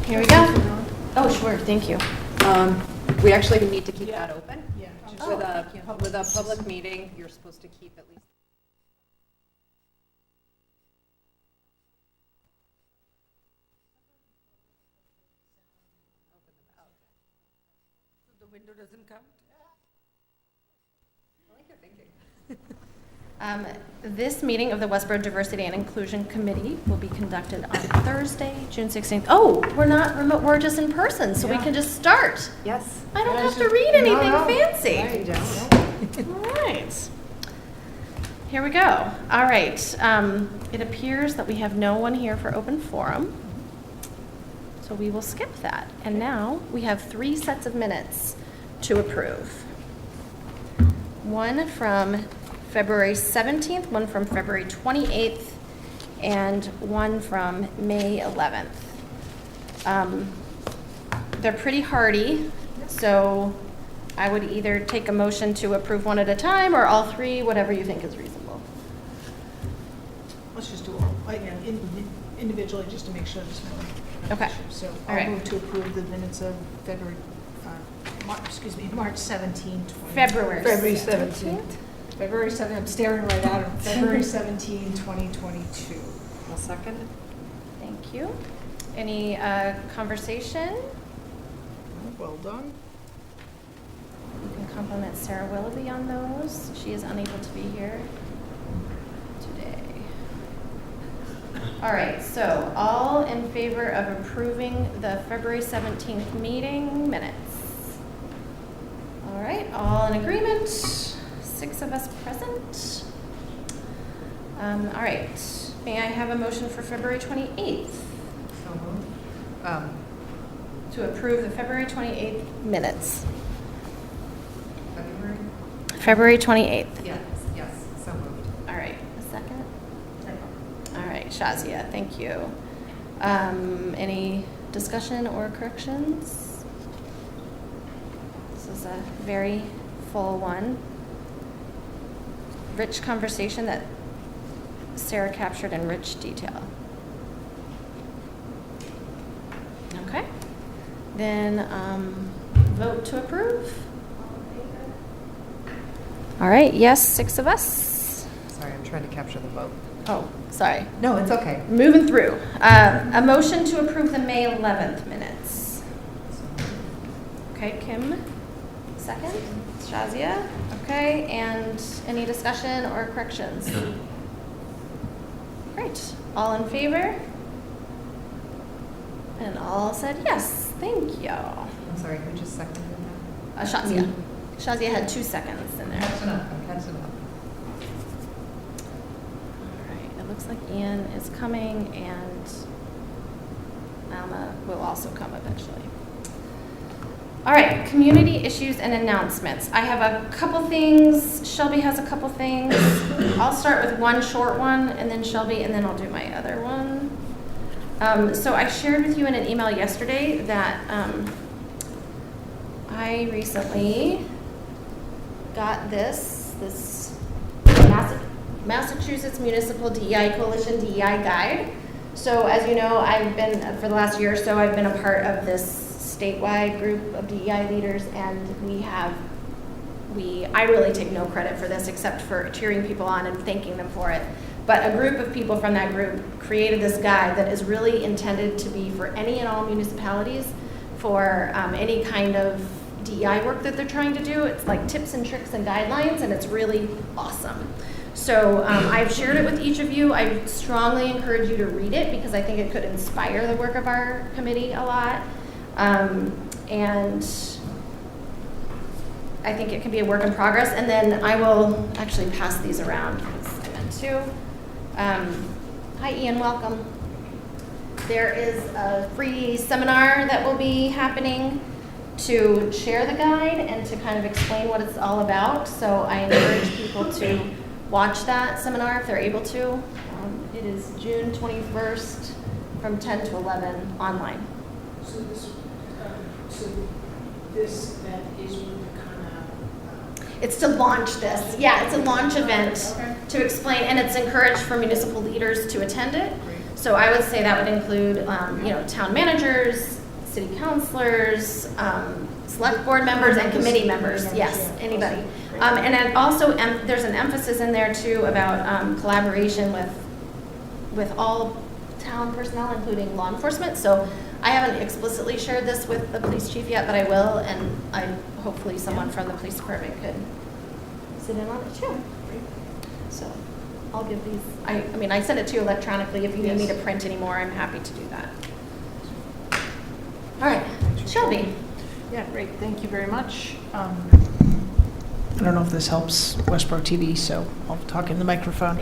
Here we go. Oh, sure, thank you. We actually need to keep that open. Yeah. With a public meeting, you're supposed to keep at least. The window doesn't count? I like your thinking. This meeting of the Westborough Diversity and Inclusion Committee will be conducted on Thursday, June 16th. Oh, we're not remote, we're just in person, so we can just start. Yes. I don't have to read anything fancy. I don't. All right. Here we go. All right. It appears that we have no one here for open forum, so we will skip that. And now we have 3 sets of minutes to approve. One from February 17th, one from February 28th, and one from May 11th. They're pretty hardy, so I would either take a motion to approve one at a time or all 3, whatever you think is reasonable. Let's just do all, individually, just to make sure there's no Okay. issue. So All I'll right. move to approve the minutes of March 17, 20. February 17th. February 17th, I'm staring right at him. February 17, 2022. I'll second. Thank you. Any conversation? Well done. You can compliment Sarah Willoughby on those. She is unable to be here today. All right, so all in favor of approving the February 17th meeting minutes? All right, all in agreement? 6 of us present. All right, may I have a motion for February 28th? So moved. To approve the February 28th minutes. February? February 28th. Yes, so moved. All right, a second? All right, Shazia, thank you. Any discussion or corrections? This is a very full one. Rich conversation that Sarah captured in rich detail. Okay, then vote to approve. All right, yes, 6 of us. Sorry, I'm trying to capture the vote. Oh, sorry. No, it's okay. Moving through. A motion to approve the May 11th minutes. Okay, Kim, second. Shazia, okay, and any discussion or corrections? Great. All in favor? And all said yes. Thank you. I'm sorry, who just seconded that? Shazia. Shazia had 2 seconds in there. I'm catching up. All right, it looks like Ian is coming and Alma will also come eventually. All right, community issues and announcements. I have a couple things. Shelby has a couple things. I'll start with one short one and then Shelby and then I'll do my other one. So I shared with you in an email yesterday that I recently got this Massachusetts Municipal DEI Coalition DEI Guide. So as you know, I've been, for the last year or so, I've been a part of this statewide group of DEI leaders, and I really take no credit for this except for cheering people on and thanking them for it. But a group of people from that group created this guide that is really intended to be for any and all municipalities for any kind of DEI work that they're trying to do. It's like tips and tricks and guidelines, and it's really awesome. So I've shared it with each of you. I strongly encourage you to read it because I think it could inspire the work of our committee a lot. And I think it can be a work in progress. And then I will actually pass these around because I meant to. Hi, Ian, welcome. There is a free seminar that will be happening to share the guide and to kind of explain what it's all about. So I encourage people to watch that seminar if they're able to. It is June 21st from 10 to 11 online. So this that is with the kind of It's to launch this. Yeah, it's a launch event to explain, and it's encouraged for municipal leaders to attend it. So I would say that would include, town managers, city councilors, select board members, and committee members. Yes, Yeah. anybody. Great. And then also, there's an emphasis in there too about collaboration with all town personnel, including law enforcement. So I haven't explicitly shared this with the police chief yet, but I will, and hopefully someone from the police department could sit in on it too. So I'll give these, I mean, I sent it to you electronically. If you need me to print anymore, I'm happy to do that. All right, Shelby. Yeah, great, thank you very much. I don't know if this helps Westborough TV, so I'll talk in the microphone.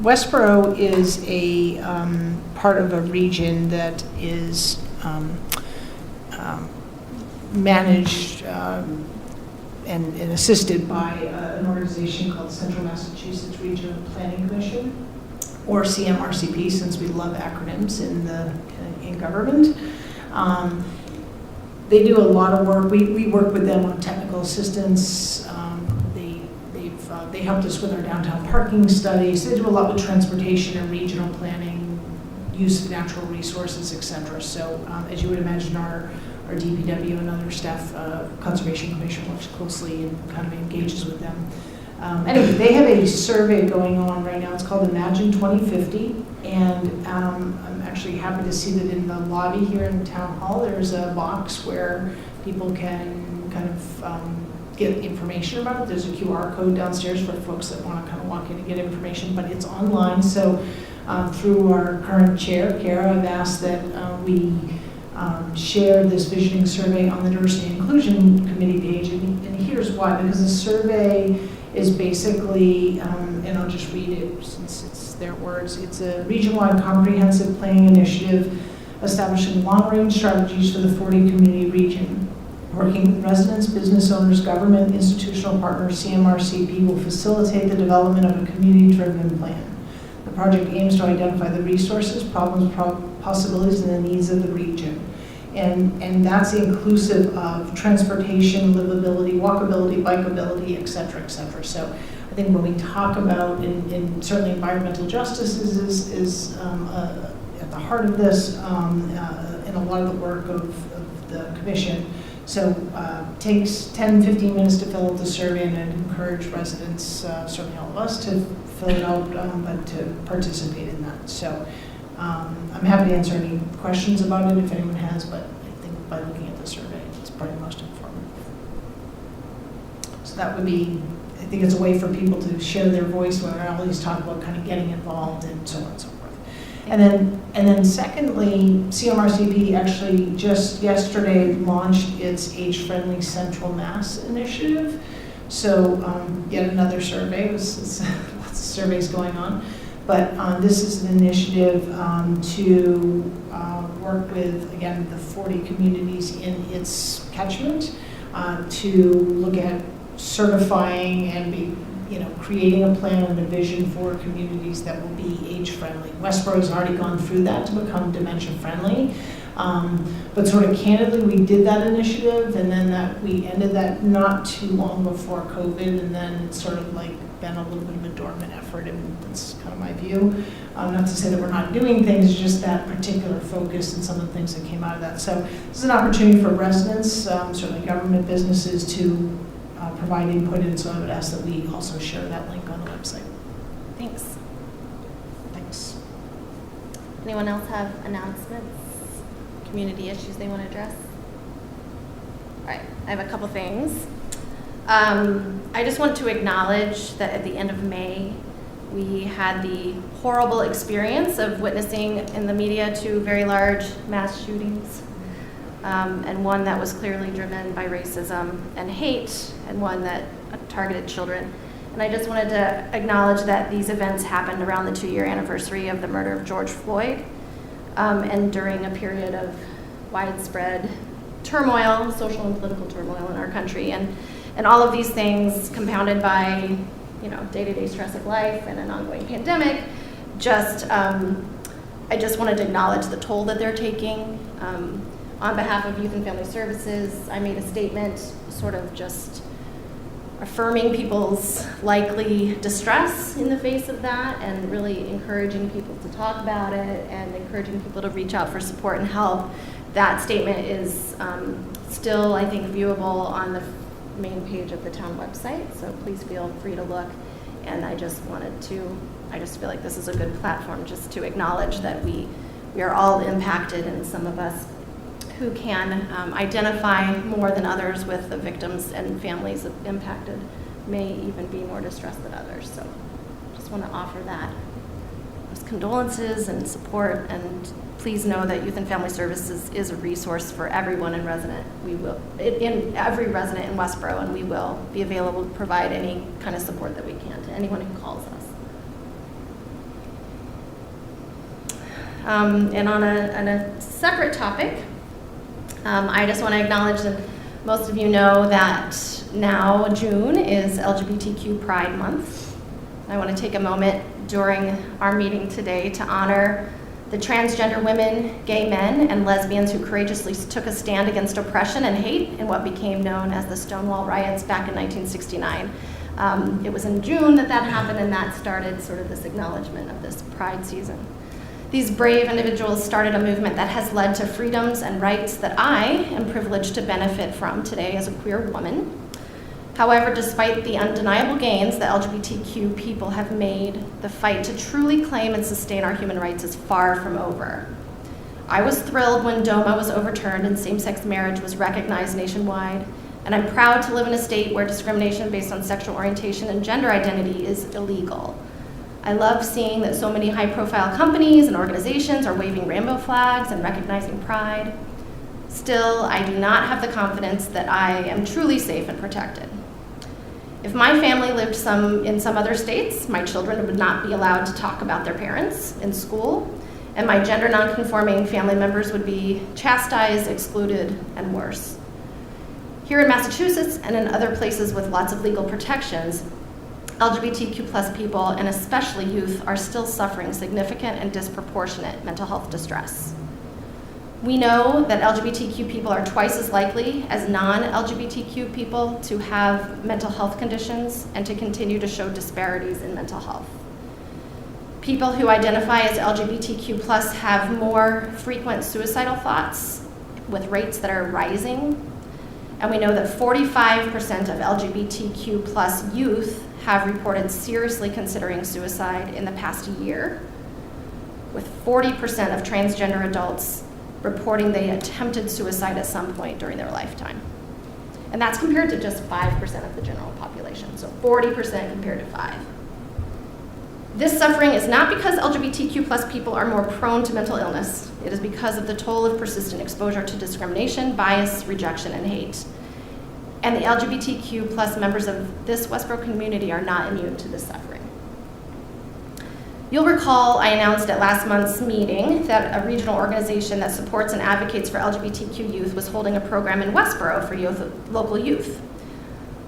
Westborough is a part of a region that is managed and assisted by an organization called Central Massachusetts Regional Planning Commission, or CMRCP, since we love acronyms in government. They do a lot of work. We work with them on technical assistance. They helped us with our downtown parking studies. They do a lot with transportation and regional planning, use of natural resources, et cetera. So as you would imagine, our DPW and other staff, Conservation Commission works closely and kind of engages with them. Anyway, they have a survey going on right now. It's called Imagine 2050. And I'm actually happy to see that in the lobby here in Town Hall, there's a box where people can kind of get information about it. There's a QR code downstairs for folks that want to kind of walk in and get information, but it's online. So through our current chair, Kara, I've asked that we share this visioning survey on the Diversity and Inclusion Committee page. And here's why, because the survey is basically, and I'll just read it since it's their words, it's a region-wide comprehensive planning initiative establishing long-range strategies for the 40 community region. Working with residents, business owners, government, institutional partners, CMRCP will facilitate the development of a community-driven plan. The project aims to identify the resources, problems, possibilities, and the needs of the region. And that's inclusive of transportation, livability, walkability, bikeability, et cetera, et cetera. So I think when we talk about, and certainly environmental justice is at the heart of this, and a lot of the work of the commission. So takes 10, 15 minutes to fill out the survey, and I'd encourage residents, certainly all of us, to fill it out, but to participate in that. So I'm happy to answer any questions about it if anyone has, but I think by looking at the survey, it's probably most informative. So that would be, I think it's a way for people to share their voice when I always talk about kind of getting involved and so on and so forth. And then secondly, CMRCP actually just yesterday launched its Age-Friendly Central Mass initiative. So yet another survey, it's lots of surveys going on. But this is an initiative to work with, again, the 40 communities in its catchment to look at certifying and creating a plan and a vision for communities that will be age-friendly. Westborough has already gone through that to become dementia-friendly. But sort of candidly, we did that initiative, and then we ended that not too long before COVID, and then it's sort of like been a little bit of a dormant effort, and that's kind of my view. Not to say that we're not doing things, just that particular focus and some of the things that came out of that. So this is an opportunity for residents, certainly government businesses, to provide input, and so I would ask that we also share that link on the website. Thanks. Thanks. Anyone else have announcements, community issues they want to address? All right, I have a couple things. I just want to acknowledge that at the end of May, we had the horrible experience of witnessing in the media 2 very large mass shootings, and one that was clearly driven by racism and hate, and one that targeted children. And I just wanted to acknowledge that these events happened around the 2-year anniversary of the murder of George Floyd, and during a period of widespread turmoil, social and political turmoil in our country. And all of these things compounded by, day-to-day stress of life and an ongoing pandemic, I just wanted to acknowledge the toll that they're taking. On behalf of Youth and Family Services, I made a statement sort of just affirming people's likely distress in the face of that and really encouraging people to talk about it and encouraging people to reach out for support and help. That statement is still, I think, viewable on the main page of the town website, so please feel free to look. And I just feel like this is a good platform just to acknowledge that we are all impacted, and some of us who can identify more than others with the victims and families impacted may even be more distressed than others. So just want to offer those condolences and support, and please know that Youth and Family Services is a resource for everyone in every resident in Westborough, and we will be available to provide any kind of support that we can to anyone who calls us. And on a separate topic, I just want to acknowledge that most of you know that now June is LGBTQ Pride Month. I want to take a moment during our meeting today to honor the transgender women, gay men, and lesbians who courageously took a stand against oppression and hate in what became known as the Stonewall Riots back in 1969. It was in June that happened, and that started sort of this acknowledgement of this Pride season. These brave individuals started a movement that has led to freedoms and rights that I am privileged to benefit from today as a queer woman. However, despite the undeniable gains that LGBTQ people have made, the fight to truly claim and sustain our human rights is far from over. I was thrilled when DOMA was overturned and same-sex marriage was recognized nationwide, and I'm proud to live in a state where discrimination based on sexual orientation and gender identity is illegal. I love seeing that so many high-profile companies and organizations are waving rainbow flags and recognizing pride. Still, I do not have the confidence that I am truly safe and protected. If my family lived in some other states, my children would not be allowed to talk about their parents in school, and my gender nonconforming family members would be chastised, excluded, and worse. Here in Massachusetts and in other places with lots of legal protections, LGBTQ+ people, and especially youth, are still suffering significant and disproportionate mental health distress. We know that LGBTQ people are twice as likely as non-LGBTQ people to have mental health conditions and to continue to show disparities in mental health. People who identify as LGBTQ+ have more frequent suicidal thoughts, with rates that are rising. And we know that 45% of LGBTQ+ youth have reported seriously considering suicide in the past year, with 40% of transgender adults reporting they attempted suicide at some point during their lifetime. And that's compared to just 5% of the general population, so 40% compared to 5%. This suffering is not because LGBTQ+ people are more prone to mental illness. It is because of the toll of persistent exposure to discrimination, bias, rejection, and hate. And the LGBTQ+ members of this Westborough community are not immune to this suffering. You'll recall I announced at last month's meeting that a regional organization that supports and advocates for LGBTQ youth was holding a program in Westborough for local youth.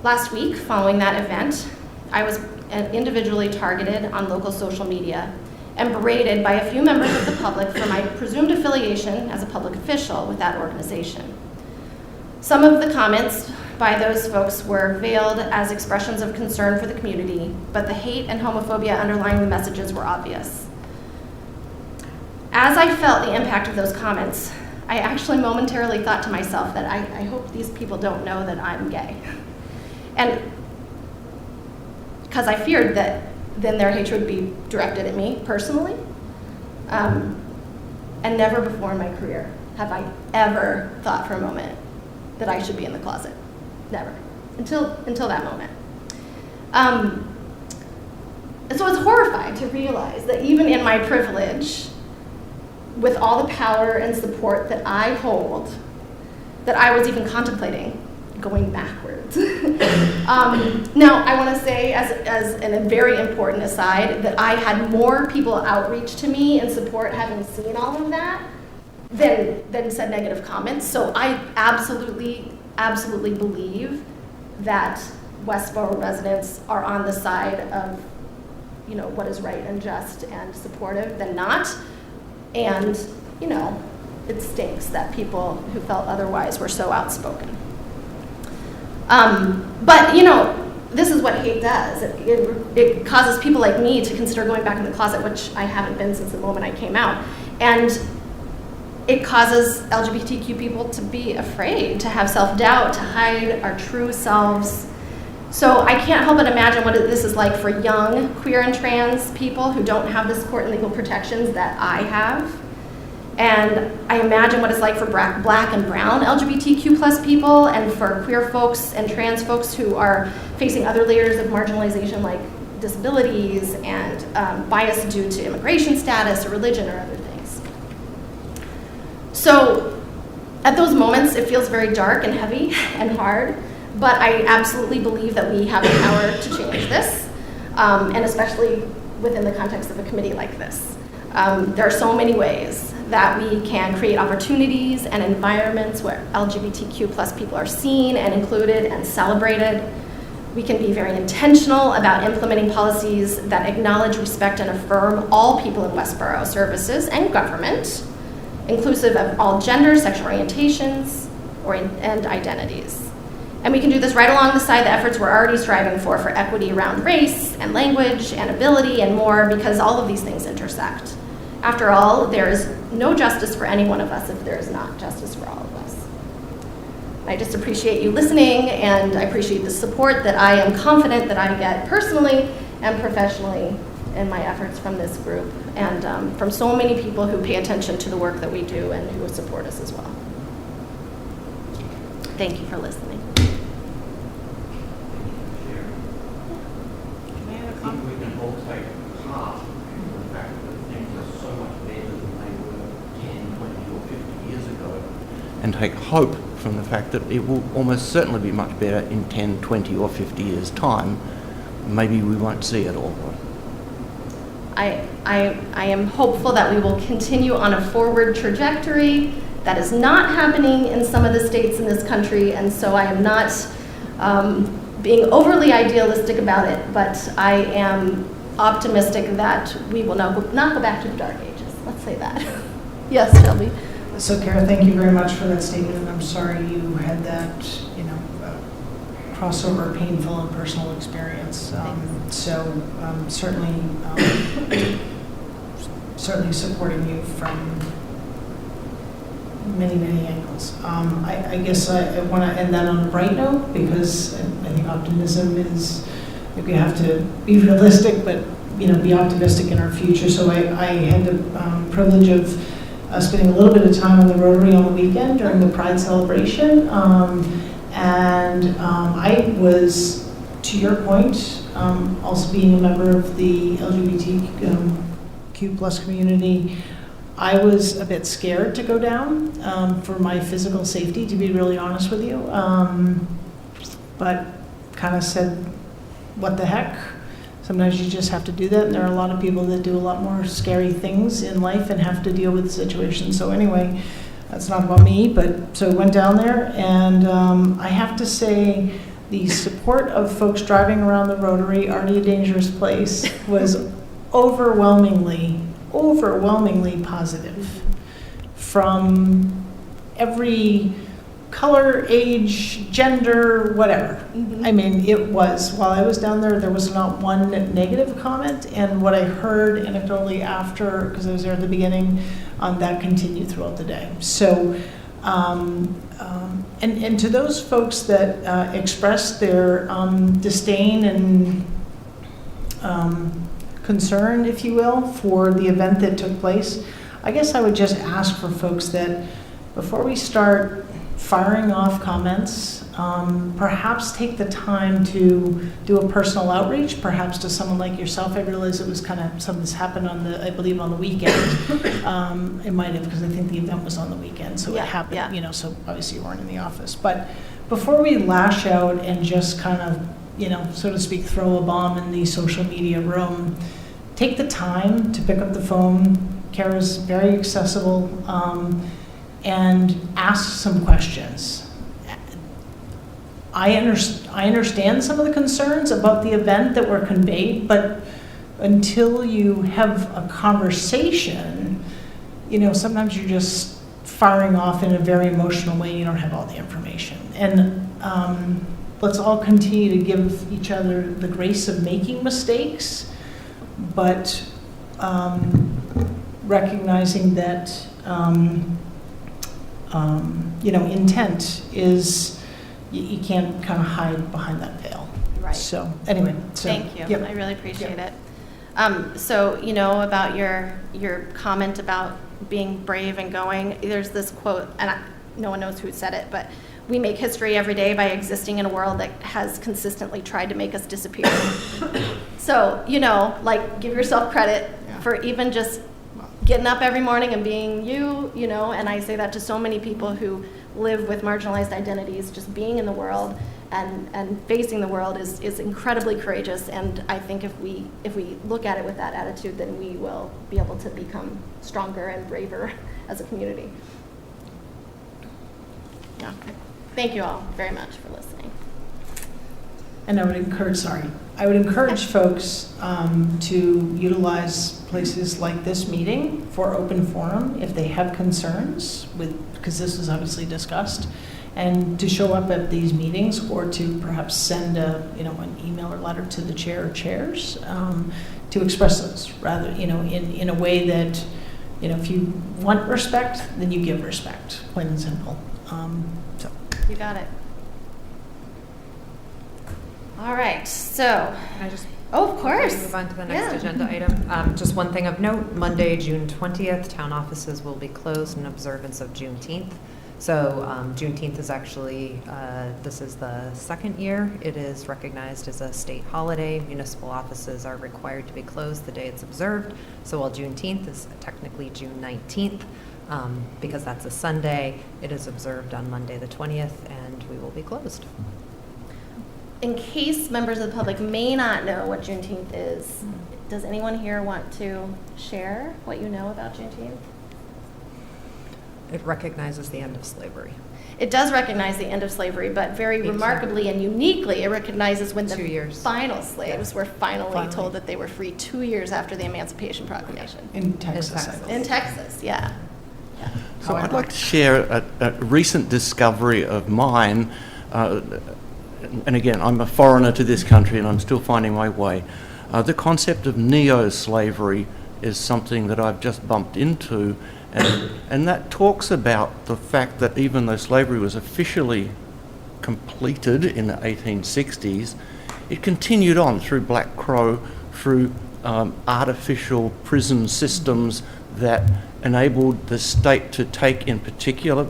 Last week, following that event, I was individually targeted on local social media and berated by a few members of the public for my presumed affiliation as a public official with that organization. Some of the comments by those folks were veiled as expressions of concern for the community, but the hate and homophobia underlying the messages were obvious. As I felt the impact of those comments, I actually momentarily thought to myself that I hope these people don't know that I'm gay. And because I feared that then their hatred would be directed at me personally. And never before in my career have I ever thought for a moment that I should be in the closet. Never. Until that moment. And so it's horrifying to realize that even in my privilege, with all the power and support that I hold, that I was even contemplating going backwards. Now, I want to say, as a very important aside, that I had more people outreach to me and support having seen all of that than said negative comments. So I absolutely believe that Westborough residents are on the side of, what is right and just and supportive than not. And, it stinks that people who felt otherwise were so outspoken. But, this is what hate does. It causes people like me to consider going back in the closet, which I haven't been since the moment I came out. And it causes LGBTQ people to be afraid, to have self-doubt, to hide our true selves. So I can't help but imagine what this is like for young queer and trans people who don't have the support and legal protections that I have. And I imagine what it's like for black and brown LGBTQ plus people, and for queer folks and trans folks who are facing other layers of marginalization like disabilities and bias due to immigration status or religion or other things. So at those moments, it feels very dark and heavy and hard, but I absolutely believe that we have the power to change this, and especially within the context of a committee like this. There are so many ways that we can create opportunities and environments where LGBTQ plus people are seen and included and celebrated. We can be very intentional about implementing policies that acknowledge, respect, and affirm all people in Westborough services and government, inclusive of all genders, sexual orientations, and identities. And we can do this right alongside the efforts we're already striving for equity around race and language and ability and more, because all of these things intersect. After all, there is no justice for any one of us if there is not justice for all of us. I just appreciate you listening, and I appreciate the support that I am confident that I get personally and professionally in my efforts from this group, and from so many people who pay attention to the work that we do and who support us as well. Thank you for listening. I think we can all take heart from the fact that things are so much better than they were 10, 20 or 50 years ago, and take hope from the fact that it will almost certainly be much better in 10, 20 or 50 years' time. Maybe we won't see it all. I am hopeful that we will continue on a forward trajectory. That is not happening in some of the states in this country, and so I am not being overly idealistic about it, but I am optimistic that we will not go back to the dark ages. Let's say that. Yes, Shelby. So, Kara, thank you very much for that statement, and I'm sorry you had that, crossover, painful and personal experience. Certainly supporting you from many, many angles. I guess I want to end that on a bright note, because I think optimism is, we have to be realistic, but be optimistic in our future. So I had the privilege of spending a little bit of time on the Rotary on the weekend during the Pride celebration, and I was, to your point, also being a member of the LGBTQ plus community, I was a bit scared to go down for my physical safety, to be really honest with you, but kind of said, what the heck? Sometimes you just have to do that, and there are a lot of people that do a lot more scary things in life and have to deal with situations. So anyway, that's not about me, but so I went down there, and I have to say the support of folks driving around the Rotary, already a dangerous place, was overwhelmingly positive from every color, age, gender, whatever. Mm-hmm. I mean, it was, while I was down there was not one negative comment, and what I heard anecdotally after, because I was there at the beginning, that continued throughout the day. So, and to those folks that expressed their disdain and concern, if you will, for the event that took place, I guess I would just ask for folks that before we start firing off comments, perhaps take the time to do a personal outreach, perhaps to someone like yourself. I realize it was kind of, some of this happened I believe on the weekend. It might have, because I think the event was on the weekend, so it happened, so obviously you weren't in the office. But before we lash out and just kind of, so to speak, throw a bomb in the social media room, take the time to pick up the phone. Kara's very accessible, and ask some questions. I understand some of the concerns about the event that were conveyed, but until you have a conversation, sometimes you're just firing off in a very emotional way. You don't have all the information. And let's all continue to give each other the grace of making mistakes, but recognizing that intent is, you can't kind of hide behind that veil. Right. So anyway, Thank you. Yep. I really appreciate Yep. it. So, about your comment about being brave and going, there's this quote, and no one knows who said it, but we make history every day by existing in a world that has consistently tried to make us disappear. So, give yourself credit for even just getting up every morning and being you, and I say that to so many people who live with marginalized identities, just being in the world and facing the world is incredibly courageous, and I think if we look at it with that attitude, then we will be able to become stronger and braver as a community. Yeah. Thank you all very much for listening. And I would encourage folks to utilize places like this meeting for open forum if they have concerns because this was obviously discussed, and to show up at these meetings or to perhaps send an email or letter to the chair or chairs to express those rather, in a way that, if you want respect, then you give respect, plain and simple. So. You got it. All right, so. Can I just Of course. move on to the next agenda item? Just one thing of note, Monday, June 20th, town offices will be closed in observance of Juneteenth. So Juneteenth is actually, this is the second year it is recognized as a state holiday. Municipal offices are required to be closed the day it's observed. So while Juneteenth is technically June 19th, because that's a Sunday, it is observed on Monday the 20th, and we will be closed. In case members of the public may not know what Juneteenth is, does anyone here want to share what you know about Juneteenth? It recognizes the end of slavery. It does recognize the end of slavery, but very remarkably and uniquely, it recognizes when the final slaves were finally told that they were free 2 years after the Emancipation Proclamation. In Texas. In Texas, yeah. So I'd like to share a recent discovery of mine. And again, I'm a foreigner to this country and I'm still finding my way. The concept of neo-slavery is something that I've just bumped into, and that talks about the fact that even though slavery was officially completed in the 1860s, it continued on through Black Crow, through artificial prison systems that enabled the state to take, in particular,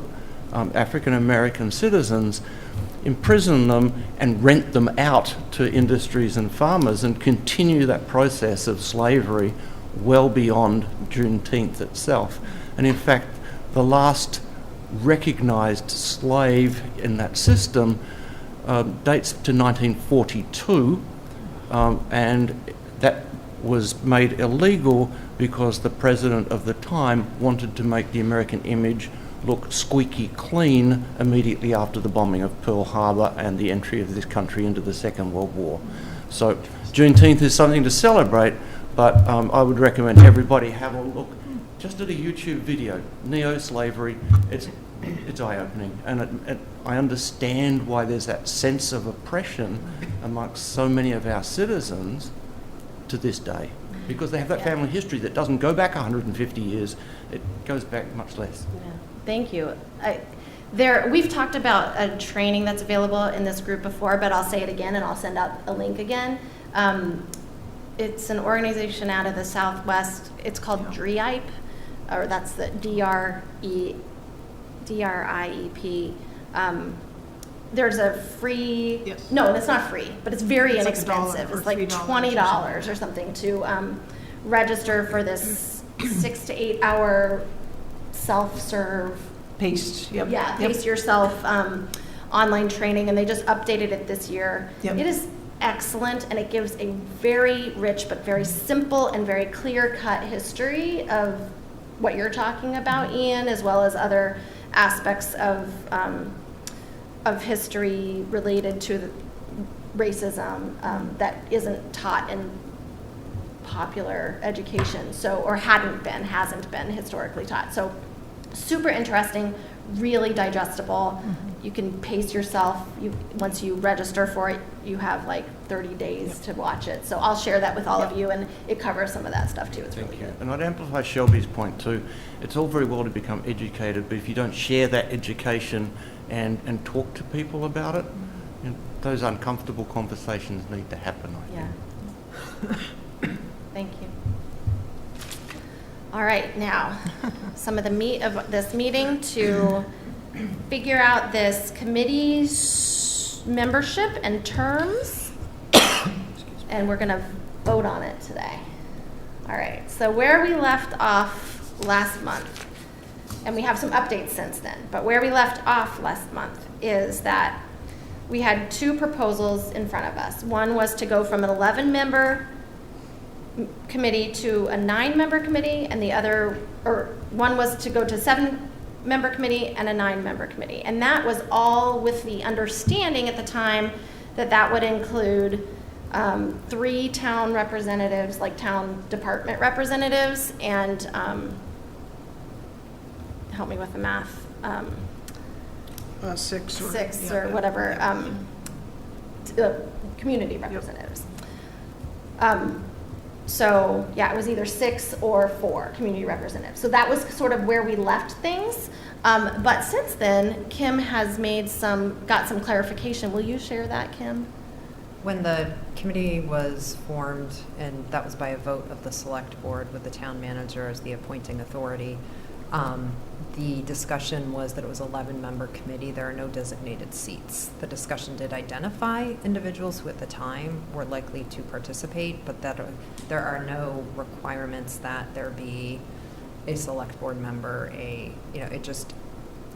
African American citizens, imprison them and rent them out to industries and farmers and continue that process of slavery well beyond Juneteenth itself. And in fact, the last recognised slave in that system dates to 1942, and that was made illegal because the president of the time wanted to make the American image look squeaky clean immediately after the bombing of Pearl Harbor and the entry of this country into the Second World War. So Juneteenth is something to celebrate, but I would recommend everybody have a look just at a YouTube video, neo-slavery. It's eye-opening, and I understand why there's that sense of oppression amongst so many of our citizens to this day, because they have that family history that doesn't go back 150 years, it goes back much less. Yeah. Thank you. We've talked about a training that's available in this group before, but I'll say it again and I'll send out a link again. It's an organization out of the Southwest. It's called DRIEP, or that's the DRIEP. There's a free, no, it's not free, but it's very inexpensive. It's like $20 or something to register for this 6 to 8 hour self-serve. Pace Yourself online training, and they just updated it this year. Yep. It is excellent, and it gives a very rich but very simple and very clear-cut history of what you're talking about, Ian, as well as other aspects of history related to the racism that isn't taught in popular education, hasn't been historically taught. So super interesting, really digestible. You can pace yourself. Once you register for it, you have like 30 days to watch it. So I'll share that with all of you, and it covers some of that stuff too. It's really good. And I'd amplify Shelby's point too. It's all very well to become educated, but if you don't share that education and talk to people about it, you know, those uncomfortable conversations need to happen, I think. Yeah. Thank you. All right, now, some of the meat of this meeting to figure out this committee's membership and terms, and we're gonna vote on it today. All right, so where we left off last month, and we have some updates since then, but where we left off last month is that we had two proposals in front of us. One was to go from an 11-member committee to a 9-member committee, and the other, or one was to go to 7-member committee and a 9-member committee. And that was all with the understanding at the time that that would include 3 town representatives, like town department representatives, and help me with the math. 6 or, six yeah, or whatever, community representatives. So yeah, it was either 6 or 4 community representatives. So that was sort of where we left things. But since then, Kim has got some clarification. Will you share that, Kim? When the committee was formed, and that was by a vote of the select board with the town manager as the appointing authority, the discussion was that it was an 11-member committee. There are no designated seats. The discussion did identify individuals who at the time were likely to participate, but that there are no requirements that there be a select board member,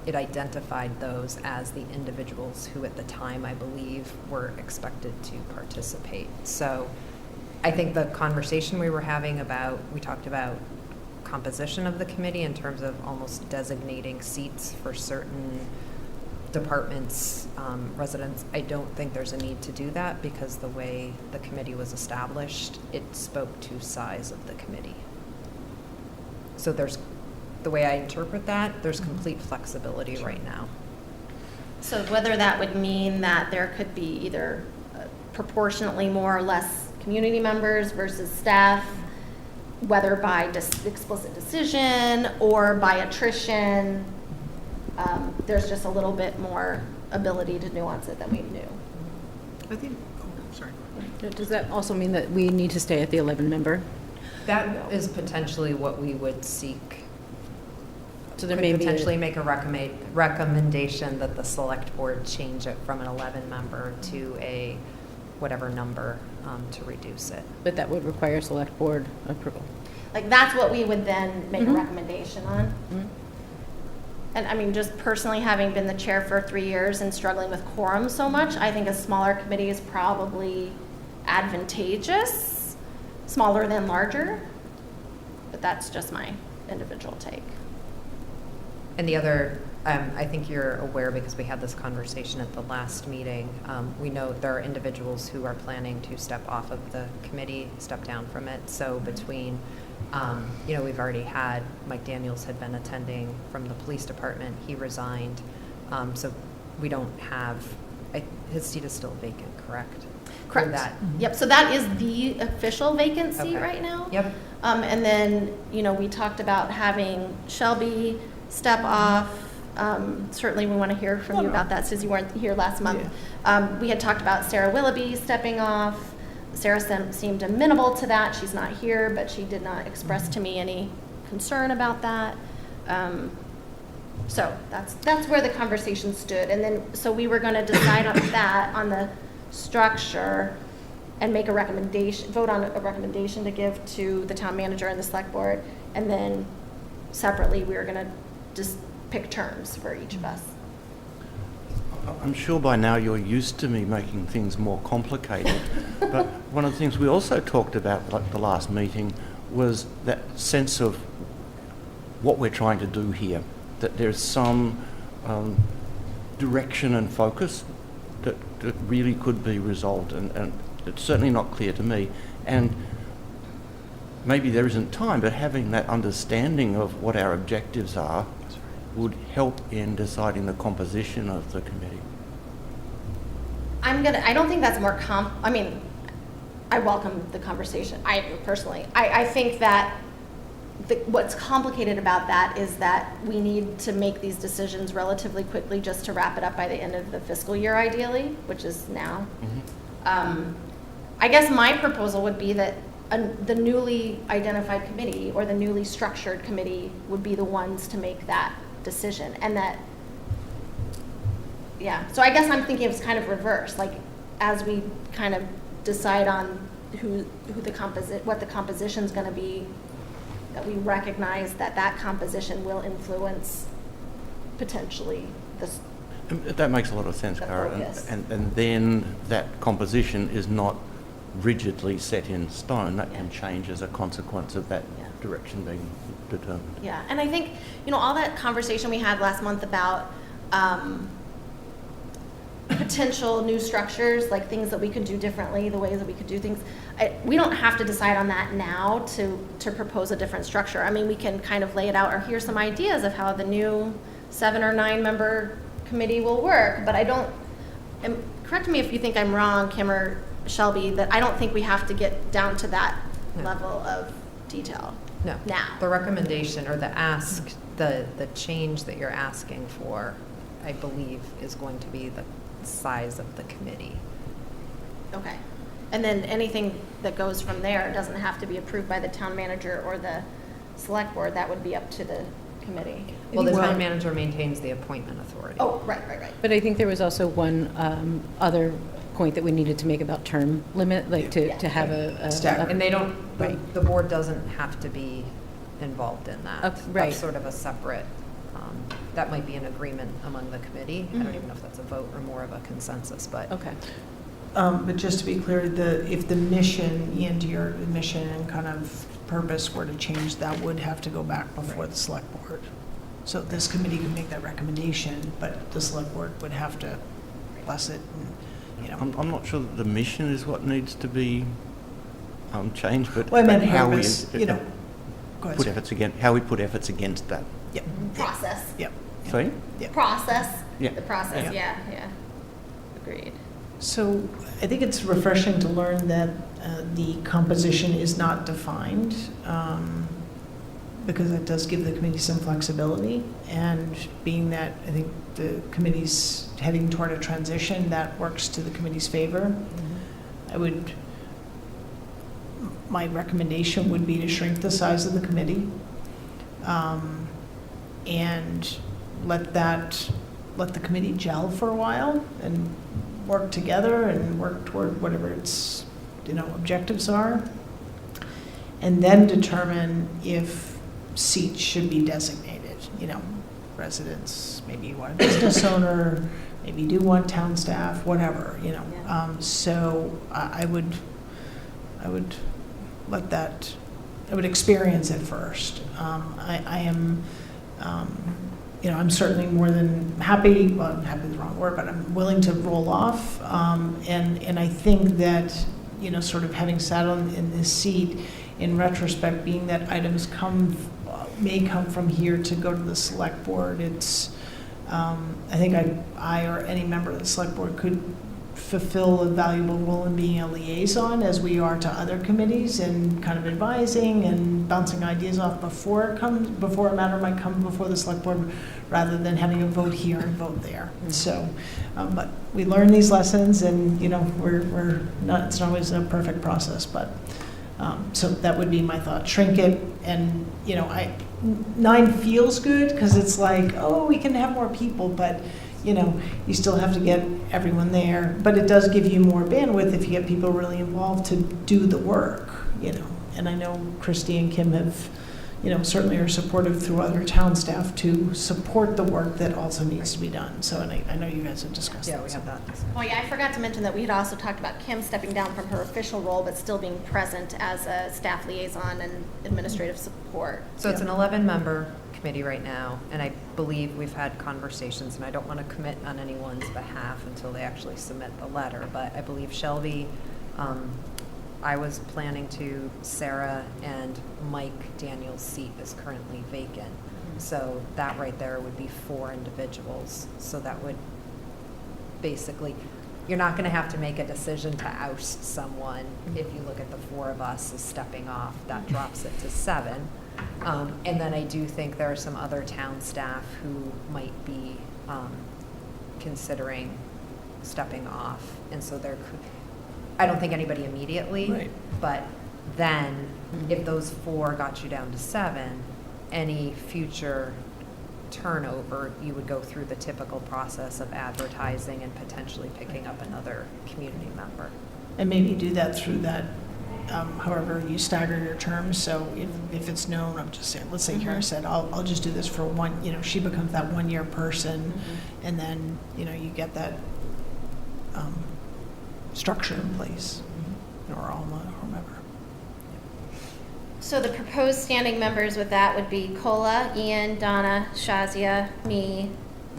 it identified those as the individuals who at the time, I believe, were expected to participate. So I think the conversation we were having we talked about composition of the committee in terms of almost designating seats for certain departments, residents. I don't think there's a need to do that because the way the committee was established, it spoke to size of the committee. So the way I interpret that, there's complete flexibility right now. So whether that would mean that there could be either proportionately more or less community members versus staff, whether by explicit decision or by attrition, there's just a little bit more ability to nuance it than we knew. I think, sorry. Does that also mean that we need to stay at the 11-member? That is potentially what we would seek. So there Could may potentially be make a recommendation that the select board change it from an 11-member to a whatever number to reduce it. but that would require select board approval. Like that's what we would then make a Mhm. recommendation on. And I mean, just personally having been the chair for 3 years and struggling with quorum so much, I think a smaller committee is probably advantageous, smaller than larger, but that's just my individual take. And the other, I think you're aware because we had this conversation at the last meeting. We know there are individuals who are planning to step off of the committee, step down from it. So between, we've already had, Mike Daniels had been attending from the police department. He resigned. So we don't have, his seat is still vacant, correct? Correct. For that. Yep, so that is the official vacancy Okay. right now. Yep. And then, we talked about having Shelby step off. Certainly we want to hear from you about that since you weren't here last month. We had talked about Sarah Willoughby stepping off. Sarah seemed amenable to that. She's not here, but she did not express to me any concern about that. So that's where the conversation stood. And then, so we were going to decide on that, on the structure, and make a recommendation, vote on a recommendation to give to the town manager and the select board. And then separately, we were going to just pick terms for each of us. I'm sure by now you're used to me making things more complicated, but one of the things we also talked about at the last meeting was that sense of what we're trying to do here, that there's some direction and focus that really could be resolved, and it's certainly not clear to me. And maybe there isn't time, but having that understanding of what our objectives are would help in deciding the composition of the committee? I don't think that's more I mean, I welcome the conversation, I do personally. I think that what's complicated about that is that we need to make these decisions relatively quickly just to wrap it up by the end of the fiscal year ideally, which is now. I guess my proposal would be that the newly identified committee or the newly structured committee would be the ones to make that decision, and that, yeah. So I guess I'm thinking it's kind of reverse, like as we kind of decide on what the composition's going to be, that we recognize that composition will influence potentially this. That makes a lot of sense, The Cara. focus. And then that composition is not rigidly set in stone. That can change as a consequence of that Yeah. direction being determined. Yeah, and I think, all that conversation we had last month about potential new structures, like things that we could do differently, the ways that we could do things, we don't have to decide on that now to propose a different structure. I mean, we can kind of lay it out, or here's some ideas of how the new 7 or 9 member committee will work, but I don't, and correct me if you think I'm wrong, Kim or Shelby, that I don't think we have to get down to that level of detail. No. Now. The recommendation or the ask, the change that you're asking for, I believe, is going to be the size of the committee. Okay. And then anything that goes from there doesn't have to be approved by the town manager or the select board. That would be up to the committee. Well, the town manager maintains the appointment authority. Oh, right. But I think there was also one other point that we needed to make about term limit, like to have a. Staggered. And they don't, Right. the board doesn't have to be involved in that. Right. That's sort of a separate, that might be an agreement among the committee. I don't Mhm. even know if that's a vote or more of a consensus, but. Okay. But just to be clear, if the mission, your mission and kind of purpose were to change, that would have to go back before the select board. So this committee could make that recommendation, but the select board would have to bless it and, I'm not sure that the mission is what needs to be changed, but Well, I meant how we purpose, go ahead. put sir. efforts against, how we put efforts against that. Yep. Process. Yep. Sorry? Yep. Process. Yeah. The process, Yeah. yeah. Agreed. So I think it's refreshing to learn that the composition is not defined, because it does give the committee some flexibility. And being that I think the committee's heading toward a transition, that works to the committee's favor. My recommendation would be to shrink the size of the committee, and let the committee gel for a while and work together and work toward whatever its objectives are, and then determine if seats should be designated. Residents, maybe you want a business owner, maybe you do want town staff, whatever. Yeah. So I would let that. I would experience it first. I am. I'm certainly more than happy, well, happy is the wrong word, but I'm willing to roll off. And I think that, sort of having sat in this seat, in retrospect, being that items may come from here to go to the select board, it's, I think I or any member of the select board could fulfill a valuable role in being a liaison, as we are to other committees, and kind of advising and bouncing ideas off before a matter might come before the select board, rather than having a vote here and vote there. So, but we learn these lessons, and we're not. It's not always a perfect process, but so that would be my thought. Shrink it, and 9 feels good because it's like, oh, we can have more people, but you still have to get everyone there. But it does give you more bandwidth if you get people really involved to do the work, And I know Christy and Kim have, certainly are supportive through other town staff to support the work that also needs to be done. So, and I know you guys have discussed that. Yeah, we have that. Oh, yeah, I forgot to mention that we had also talked about Kim stepping down from her official role, but still being present as a staff liaison and administrative support. So it's an 11-member committee right now, and I believe we've had conversations, and I don't want to commit on anyone's behalf until they actually submit the letter, but I believe Shelby, I was planning to, Sarah and Mike Daniel's seat is currently vacant. So that right there would be 4 individuals. So that would basically, you're not going to have to make a decision to oust someone. If you look at the 4 of us as stepping off, that drops it to 7. And then I do think there are some other town staff who might be considering stepping off. And so there could, I don't think anybody immediately, Right. but then if those 4 got you down to 7, any future turnover, you would go through the typical process of advertising and potentially picking up another community member. And maybe do that through that, however you stagger your terms. So if it's known, I'm just saying, let's say Kara said, I'll just do this for one, she becomes that 1-year person, and then, you get that structure in place, or Alma, or whomever. So the proposed standing members with that would be Cola, Ian, Donna, Shazia, me,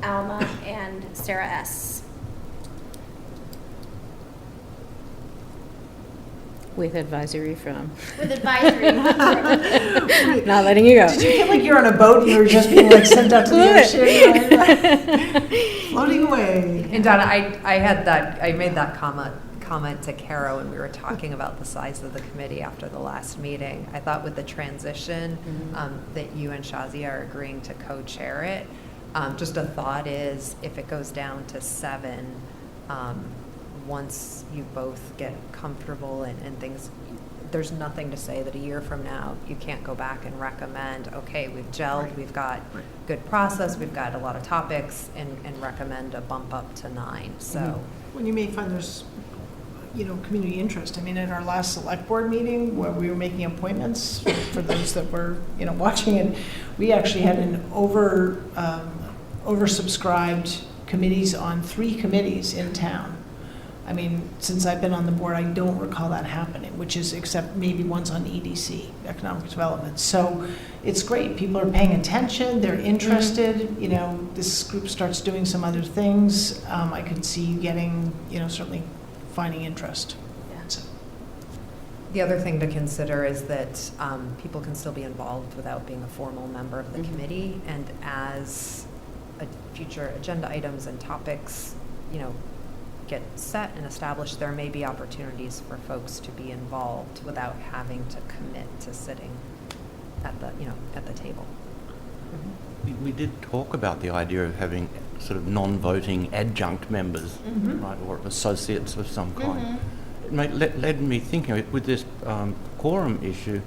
Alma, and Sarah S. With advisory from, With advisory. not letting you go. Did you feel like you're on a boat and you were just being sent out to the ocean? Floating away. And Donna, I made that comment to Kara when we were talking about the size of the committee after the last meeting. I thought with the transition that you and Shazia are agreeing to co-chair it. Just a thought is, if it goes down to 7, once you both get comfortable and things, there's nothing to say that a year from now you can't go back and recommend, okay, we've gelled, we've got good process, we've got a lot of topics, and recommend a bump up to 9. So When you may find there's, community interest. I mean, at our last select board meeting where we were making appointments for those that were, watching it, we actually had an oversubscribed committees on 3 committees in town. I mean, since I've been on the board, I don't recall that happening, which is, except maybe one's on EDC, economic development. So it's great. People are paying attention. They're interested. This group starts doing some other things. I could see you getting, certainly finding interest. Yeah. So. the other thing to consider is that people can still be involved without being a formal member of the committee, and as future agenda items and topics, get set and established, there may be opportunities for folks to be involved without having to commit to sitting at the table. We did talk about the idea of having sort of non-voting adjunct members, right, or associates of some kind. It led me thinking, with this quorum issue,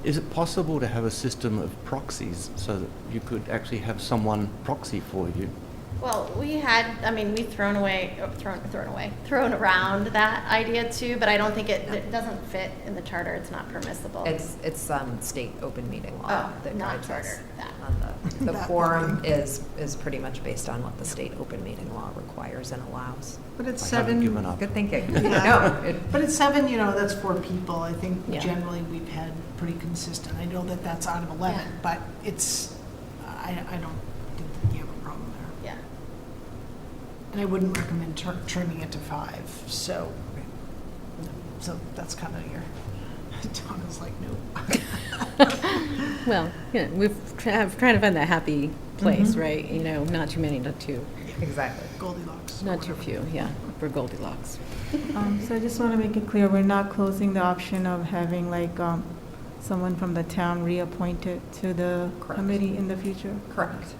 is it possible to have a system of proxies so that you could actually have someone proxy for you? Well, we've thrown around that idea too, but I don't think it doesn't fit in the charter. It's not permissible. It's state open meeting law that not guides charter. us That. on the quorum is pretty much based on what the state open meeting law requires and allows. But it's I haven't 7. given up. Good thinking. Yeah. But it's 7, that's 4 people. I think Yeah. generally we've had pretty consistent. I know that that's out of 11, Yeah. but it's, I don't think you have a problem there. Yeah. And I wouldn't recommend trimming it to 5, so that's kind of your, Donna's like, no. Well, we've trying to find that happy place, right? Not too many, not too, Exactly. Goldilocks. or not too whatever. few, yeah, for Goldilocks. So I just want to make it clear, we're not closing the option of having someone from the town reappointed to the Correct. committee in the future? Correct.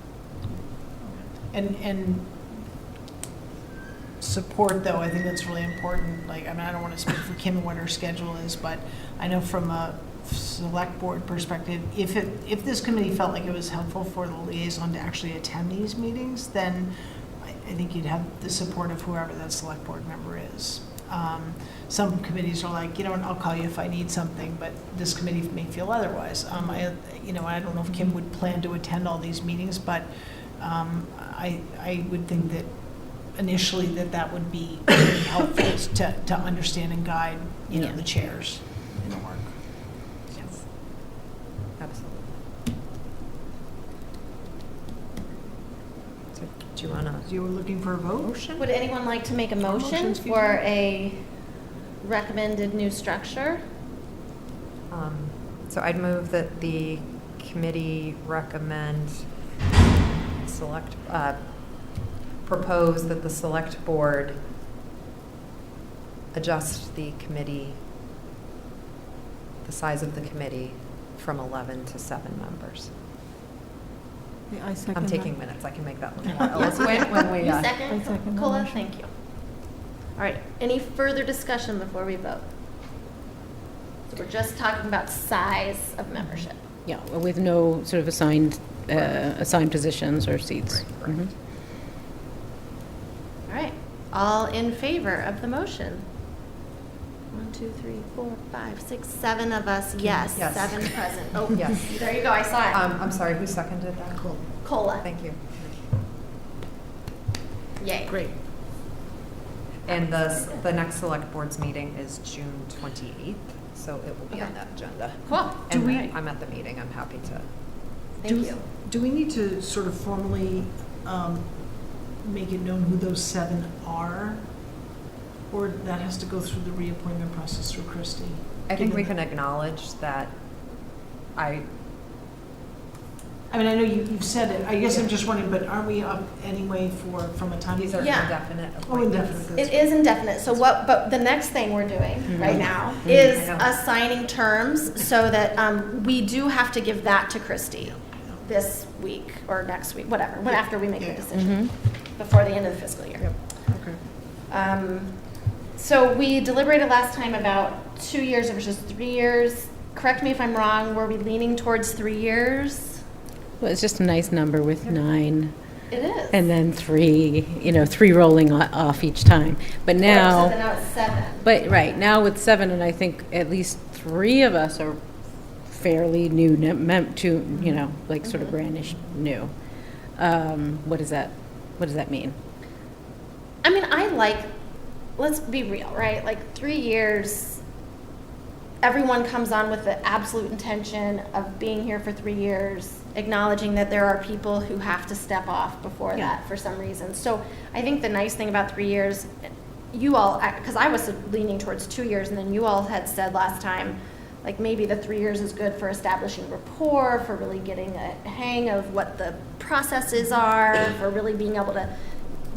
And support, though, I think that's really important. I don't want to speak for Kim and what her schedule is, but I know from a select board perspective, if this committee felt like it was helpful for the liaison to actually attend these meetings, then I think you'd have the support of whoever that select board member is. Some committees are like, I'll call you if I need something, but this committee may feel otherwise. I don't know if Kim would plan to attend all these meetings, but I would think that initially that would be really helpful to understand and guide, Yeah. the chairs in the work. Yes. Absolutely. So do you want to You were looking for a vote? motion? Would anyone like to make a motion Motion, excuse for me? a recommended new structure? So I'd move that the committee recommend propose that the select board adjust the committee, the size of the committee from 11 to 7 members. Yeah, I second I'm that. taking minutes, I can make that look more eloquent when we, You I second? second that Cola, motion. thank you. All right, any further discussion before we vote? So we're just talking about size of membership. Yeah, with no sort of assigned positions or seats. Right, correct. Mhm. All right, all in favor of the motion? 1, 2, 3, 4, 5, 6, 7 of us, yes. Yes. 7 present. Oh, Yes. there you go, I saw it. I'm sorry, who seconded that? Cool. Cola. Thank you. Yay. Great. And the next select board's meeting is June 28th, so it will be on Okay. that agenda. Cool. Do And we- I'm at the meeting, I'm happy to. Thank you. Do we need to sort of formally make it known who those 7 are? Or that has to go through the reappointment process through Christie? I think we Given can acknowledge that I I mean, I know you've said it. I guess I'm just wondering, but aren't we up anyway from a time? these are Yeah. indefinite Oh, appointments. indefinite. It is indefinite, so but the next thing we're doing right now is I know. assigning terms so that we do have to give that to Christie this week or next week, whatever, when after we make the Yeah. decision, before the end of the fiscal year. Okay. So we deliberated last time about 2 years versus 3 years. Correct me if I'm wrong, were we leaning towards 3 years? Well, it's just a nice number with 9, It is. and then 3, 3 rolling off each time. But So now, now it's 7. but right, now with 7, and I think at least 3 of us are fairly new, like sort of brandish new. What does that mean? I mean, let's be real, right? Like 3 years, everyone comes on with the absolute intention of being here for 3 years, acknowledging that there are people who have to step off before Yeah. that for some reason. So I think the nice thing about 3 years, you all, because I was leaning towards 2 years, and then you all had said last time, like maybe the 3 years is good for establishing rapport, for really getting a hang of what the processes are, for really being able to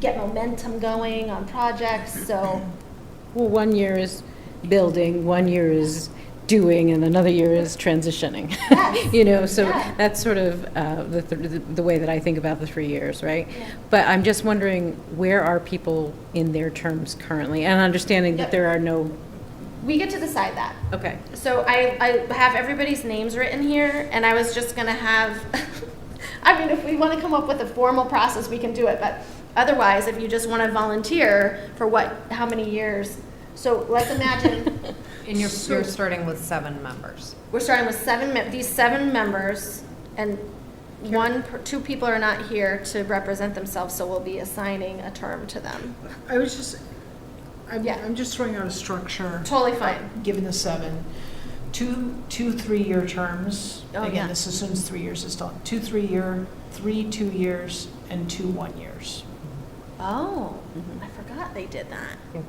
get momentum going on projects, so. Well, 1 year is building, 1 year is doing, and another year is transitioning. Yes. So Yeah. that's sort of the way that I think about the 3 years, right? Yeah. But I'm just wondering, where are people in their terms currently? And understanding that Yep. there are no, We get to decide that. okay. So I have everybody's names written here, and I was just gonna have, I mean, if we wanna come up with a formal process, we can do it, but otherwise, if you just wanna volunteer for how many years? So let's imagine, And you're starting with 7 members. we're starting with these 7 members, and 2 people are not here to represent themselves, so we'll be assigning a term to them. I was just, Yeah. I'm just throwing out a structure. Totally fine. Given the 7, two 3-year terms. Oh, yeah. Again, this assumes 3 years is done. 2 3-year, 3 2 years, and 2 1 years. Oh, I forgot they did that.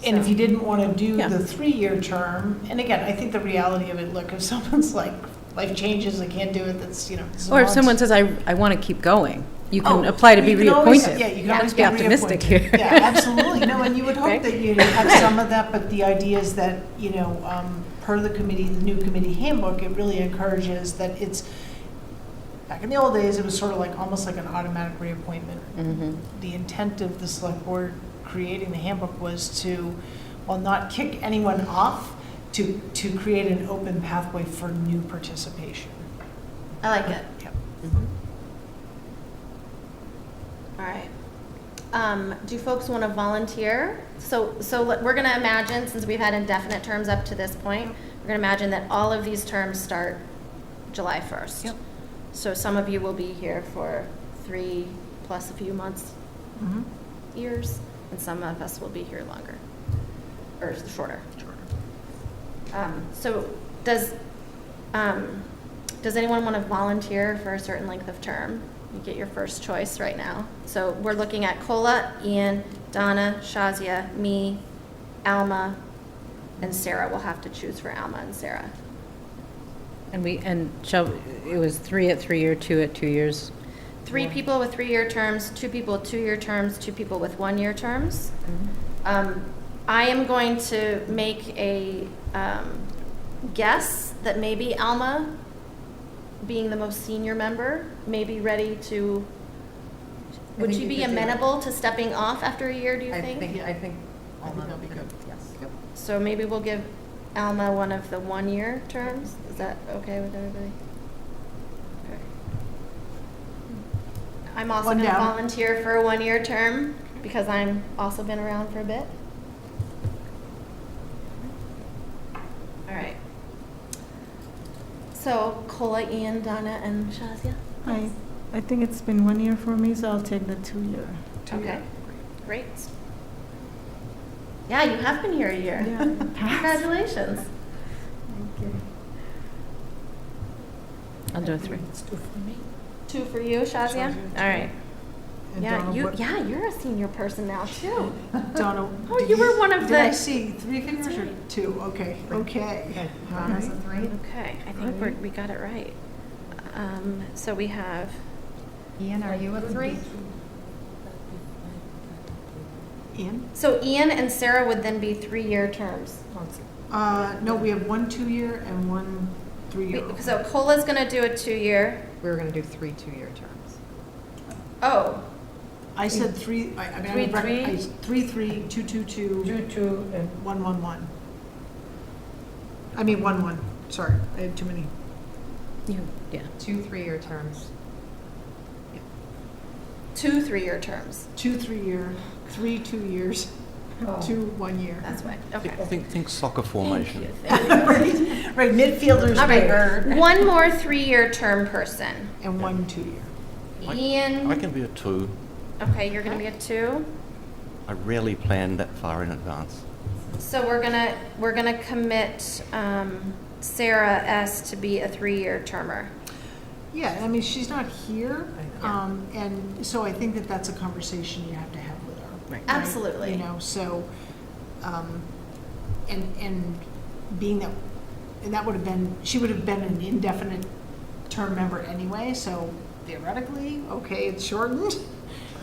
And if you didn't want to do Yeah. the 3-year term, and again, I think the reality of it, look, if someone's like, life changes, I can't do it, that's, this is Or if months. someone says, I want to keep going, you can Oh, apply to be you can always- reappointed. Yeah, you can Yeah, always be be optimistic reappointed. here. Yeah, absolutely. No, and you would hope Right? that you'd have some of that, but the idea is that, per the new committee handbook, it really encourages that it's, back in the old days, it was sort of like, almost like an automatic reappointment. Mhm. The intent of the select board creating the handbook was to, well, not kick anyone off, to create an open pathway for new participation. I like it. Yep. All right. Do folks want to volunteer? So we're going to imagine, since we've had indefinite terms up to this point, we're going to imagine that all of these terms start July 1st. Yep. So some of you will be here for 3 plus a few months, Mhm. years, and some of us will be here longer, or shorter. So does anyone want to volunteer for a certain length of term? You get your first choice right now. So we're looking at Cola, Ian, Donna, Shazia, me, Alma, and Sarah. We'll have to choose for Alma and Sarah. it was 3 at 3 or 2 at 2 years? 3 people with 3-year terms, 2 people with 2-year terms, 2 people with 1-year terms. I am going to make a guess that maybe Alma, being the most senior member, may be ready to, would think she you be could do that. amenable to stepping off after a year, do you I think? think that'll be good. Yes. So maybe we'll give Alma one of the 1-year terms. Is that okay with everybody? Okay. I'm also One going to down. volunteer for a 1-year term because I'm also been around for a bit. All right. So Cola, Ian, Donna, and Shazia? I think it's been 1 year for me, so I'll take the 2 year. Okay, great. Yeah, you have been here a year. Yeah. Congratulations. Thank you. I'll do a 3. It's 2 for me. 2 for you, Shazia? Shazia, All right. And Yeah, Donna, what- you're a senior person now too. Donna. Oh, did you were one of Did I the- see 3 fingers or right. 2? Okay, okay. All Donna's a right. 3. Okay, I think we got it right. So we have, Ian, are you a 3? Ian? so Ian and Sarah would then be 3-year terms. No, we have 1 2-year and 1 3-year. So Cola's gonna do a 2-year. We were going to do 3 2-year terms. Oh, I said 3, I mean, 3, I 3? 3 3, 2 2 2, 2, 2, and 1 1 1. I mean 1 1. Sorry, I had too many. Yeah. 2 3-year terms. 2 3-year terms. 2 3-year, 3 2 years, Oh. 2 1 year. That's right, okay. Think soccer formation. Right, midfielders All bigger. right, one more 3-year term person. And 1 2 year. I Ian, can be a 2. okay, you're gonna be a 2. I rarely plan that far in advance. So we're gonna commit Sarah S. to be a 3-year termer. Yeah, I mean, she's not here, Yeah. and so I think that that's a conversation you have to have with her. Right. Absolutely. You know, so, and being that, and that would have been, she would have been an indefinite term member anyway, so theoretically, okay, it's shortened.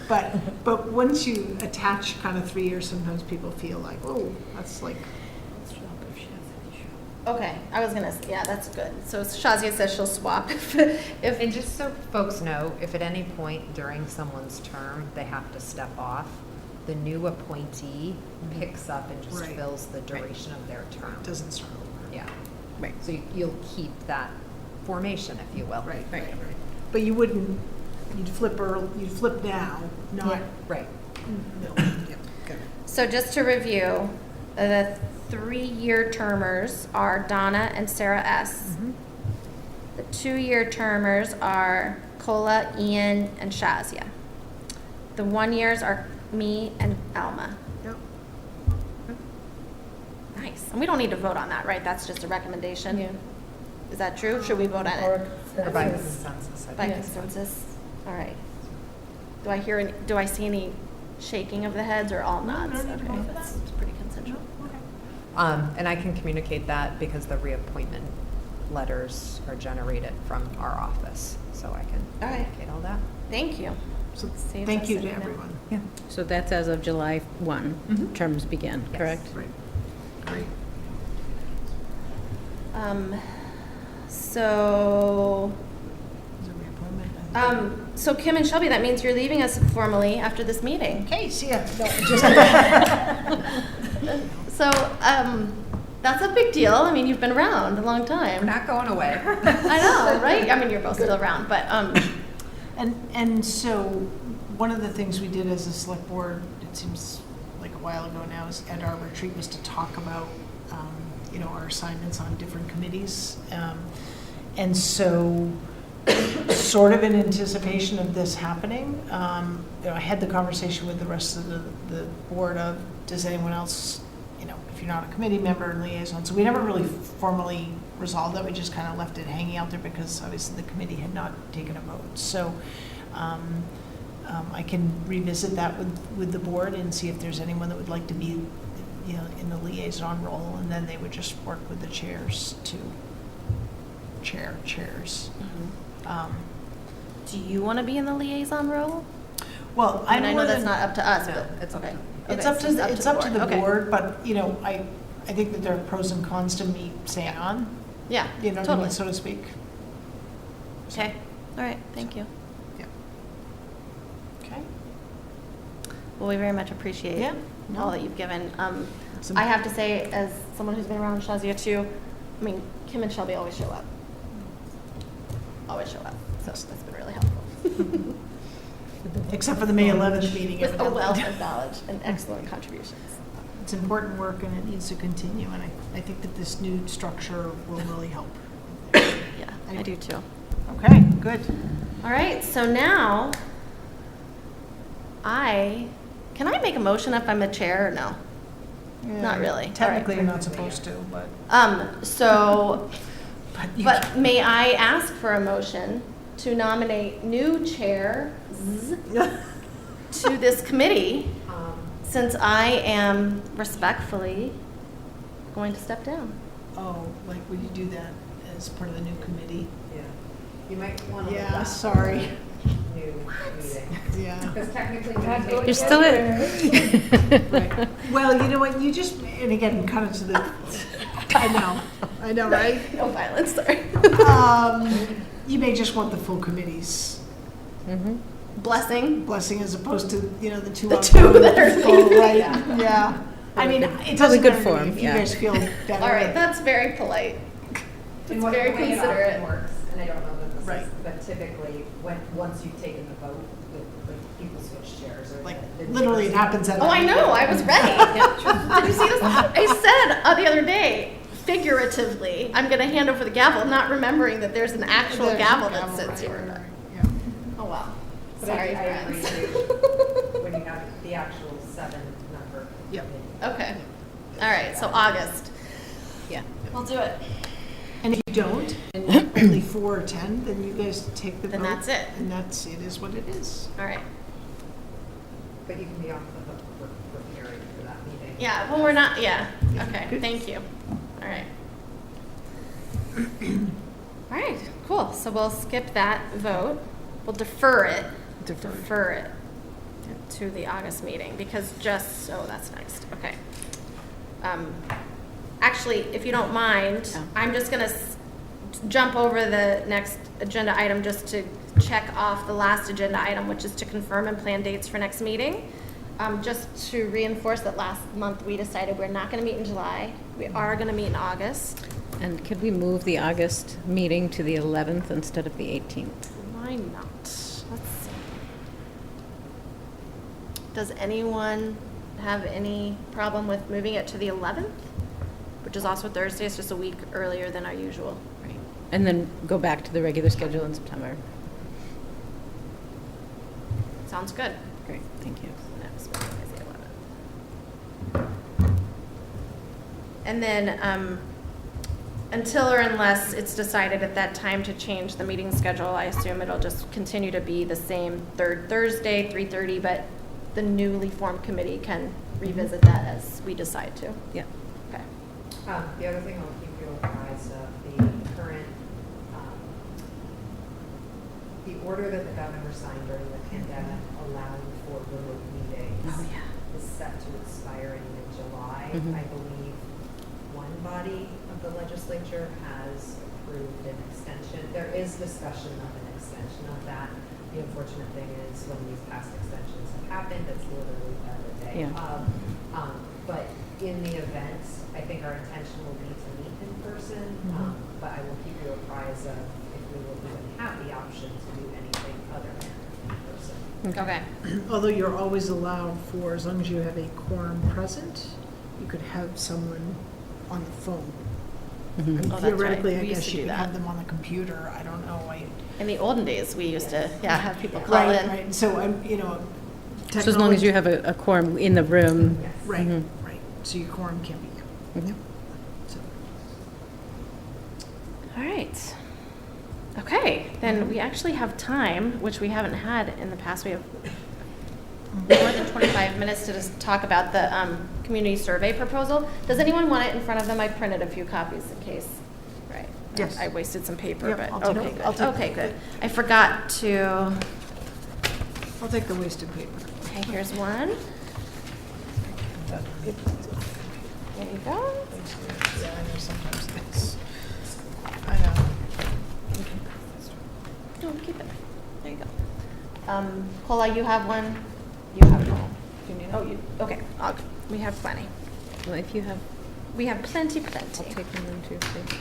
But once you attach kind of 3 years, sometimes people feel like, oh, that's like, Okay, I was gonna, yeah, that's good. So Shazia says she'll swap if And just so folks know, if at any point during someone's term they have to step off, the new appointee picks up and just Right. fills the duration of their term. it doesn't start over. Yeah. Right. So you'll keep that formation, if you will. Right, Right. right, right. But you wouldn't, you'd flip now, not, Right. no, yeah, got it. So just to review, the 3-year termers are Donna and Sarah S. The 2-year termers are Cola, Ian, and Shazia. The 1-years are me and Alma. Yep. Nice. And we don't need to vote on that, right? That's just a recommendation? Yeah. Is that true? Should we vote on or it? Or by consensus. consensus. I By think. consensus? All right. Do I see any shaking of the heads or all nods? no need to Okay, vote for that's that. pretty consensual. And I can communicate that because the reappointment letters are generated from our office, so I can All right. communicate all that. Thank you. So Save thank us you a to minute. everyone. Yeah. So that's as of July 1, Mhm. terms begin, Yes. correct? Right. Great. So, Is it reappointment? so Kim and Shelby, that means you're leaving us formally after this meeting. Okay, see ya. No, So, that's a big deal. I mean, you've been around a long We're time. not going away. I know, right? I mean, you're both still around, but, And so, one of the things we did as a select board, it seems like a while ago now, is at our retreat was to talk about, you know, our assignments on different committees. And so, sort of in anticipation of this happening, you know, I had the conversation with the rest of the board of, does anyone else, you know, if you're not a committee member and liaison, so we never really formally resolved that, we just kind of left it hanging out there because obviously the committee had not taken a vote. So I can revisit that with the board and see if there's anyone that would like to be, you know, in the liaison role, and then they would just work with the chairs to chairs. Do you want to be in the liaison role? Well, I mean, I know that's not up to us, No, but. it's up to- okay. It's Okay, up to, it's up to the Okay. board, but, you know, I think that there are pros and cons to me staying on, Yeah, you know what I totally. mean, so to speak. Okay, all right, thank you. Okay. Well, we very much appreciate Yeah, no. all that you've given. It's I have to say, as someone who's been around Shazia too, I mean, Kim and Shelby always show up. Always show up, so that's been really helpful. Except for the May 11th meeting. With a evidently. wealth of knowledge and excellent contributions. It's important work and it needs to continue, and I think that this new structure will really help. Yeah, I do too. Okay, good. All right, so now, can I make a motion if I'm the chair or no? Not really. Technically, All you're right. not supposed to, but. So, you but may I ask for a motion to nominate new chairs to this committee, since I am respectfully going to step down? Oh, like, would you do that as part of the new committee? Yeah. You might want to. Yeah, sorry. New meeting. Yeah. Because technically. You're still it. Right. Well, you know what, you just, and again, kind of to the, I know, right? No violence, sorry. You may just want the full committee's Blessing. blessing as opposed to, you know, the two. The two that are full, right? Yeah. Yeah. I mean, it Probably doesn't good matter to form, me if you yeah. guys feel better. All right, that's very polite. It's very The way it considerate. often works, and I don't know that this Right. is, but typically, once you've taken the vote, people switch chairs or. Like, the literally, it person- happens at. Oh, I know, I was ready. Did you see this? I said the other day, figuratively, I'm gonna hand over the gavel, not remembering that there's an actual There's a gavel that gavel, sits right, here. right, right, yeah. Oh, wow. But Sorry, I agree friends. too, when you have the actual 7 number. Yep. Okay, all right, so August. Yeah. We'll do it. And if you don't, and only 4 or 10, then you guys take the vote. Then that's it. And it is what it is. All right. But you can be off the hook for preparing for that meeting. Yeah, well, we're not, yeah, okay, thank you. All right. All right, cool, so we'll skip that vote. We'll defer it. Defer it to the August meeting, because that's next, okay. Actually, if you don't mind, Yeah. I'm just gonna jump over the next agenda item just to check off the last agenda item, which is to confirm and plan dates for next meeting. Just to reinforce that last month we decided we're not gonna meet in July. We are gonna meet in August. And could we move the August meeting to the 11th instead of the 18th? Why not? Let's see. Does anyone have any problem with moving it to the 11th? Which is also Thursday, it's just a week earlier than our usual. Right. And then go back to the regular schedule in September. Sounds good. Great, thank you. Next meeting is the 11th. And then, until or unless it's decided at that time to change the meeting schedule, I assume it'll just continue to be the same third Thursday, 3:30, but the newly formed committee can revisit that as we decide to. Yeah. Okay. The other thing I'll keep you apprised of, the current, the order that the governor signed during the pandemic allowing for remote meetings Oh, yeah. is set to expire in mid-July. Mhm. I believe one body of the legislature has approved an extension. There is discussion of an extension of that. The unfortunate thing is when these past extensions have happened, it's literally the day Yeah. of. But in the event, I think our intention will be to meet in person, but I will keep you apprised of if we will even have the option to do anything other than in person. Okay. Although you're always allowed for, as long as you have a quorum present, you could have someone on the phone. Mhm. And Oh, that's theoretically, right. I We used guess to you do could that. have them on the computer. I don't know. In the olden days, we used to, have people call Right, in. right. So I'm, So as long as you have a quorum in the room. Yes. Right, Mhm. right. So your quorum can't be. Mhm. So. All right. Okay, then we actually have time, which we haven't had in the past. We have more than 25 minutes to just talk about the community survey proposal. Does anyone want it in front of them? I printed a few copies in case. Right, Yes. I wasted some paper, Yep, but, I'll take okay, it. I'll good, take okay, it. good. I forgot to, I'll take the wasted paper. okay, here's one. There you go. Yeah, I know sometimes things, I know. No, keep it. There you go. Cola, you have one? You have one. Oh, you, okay, we have plenty. Well, if you have, We have plenty, I'll plenty. take one then too, please.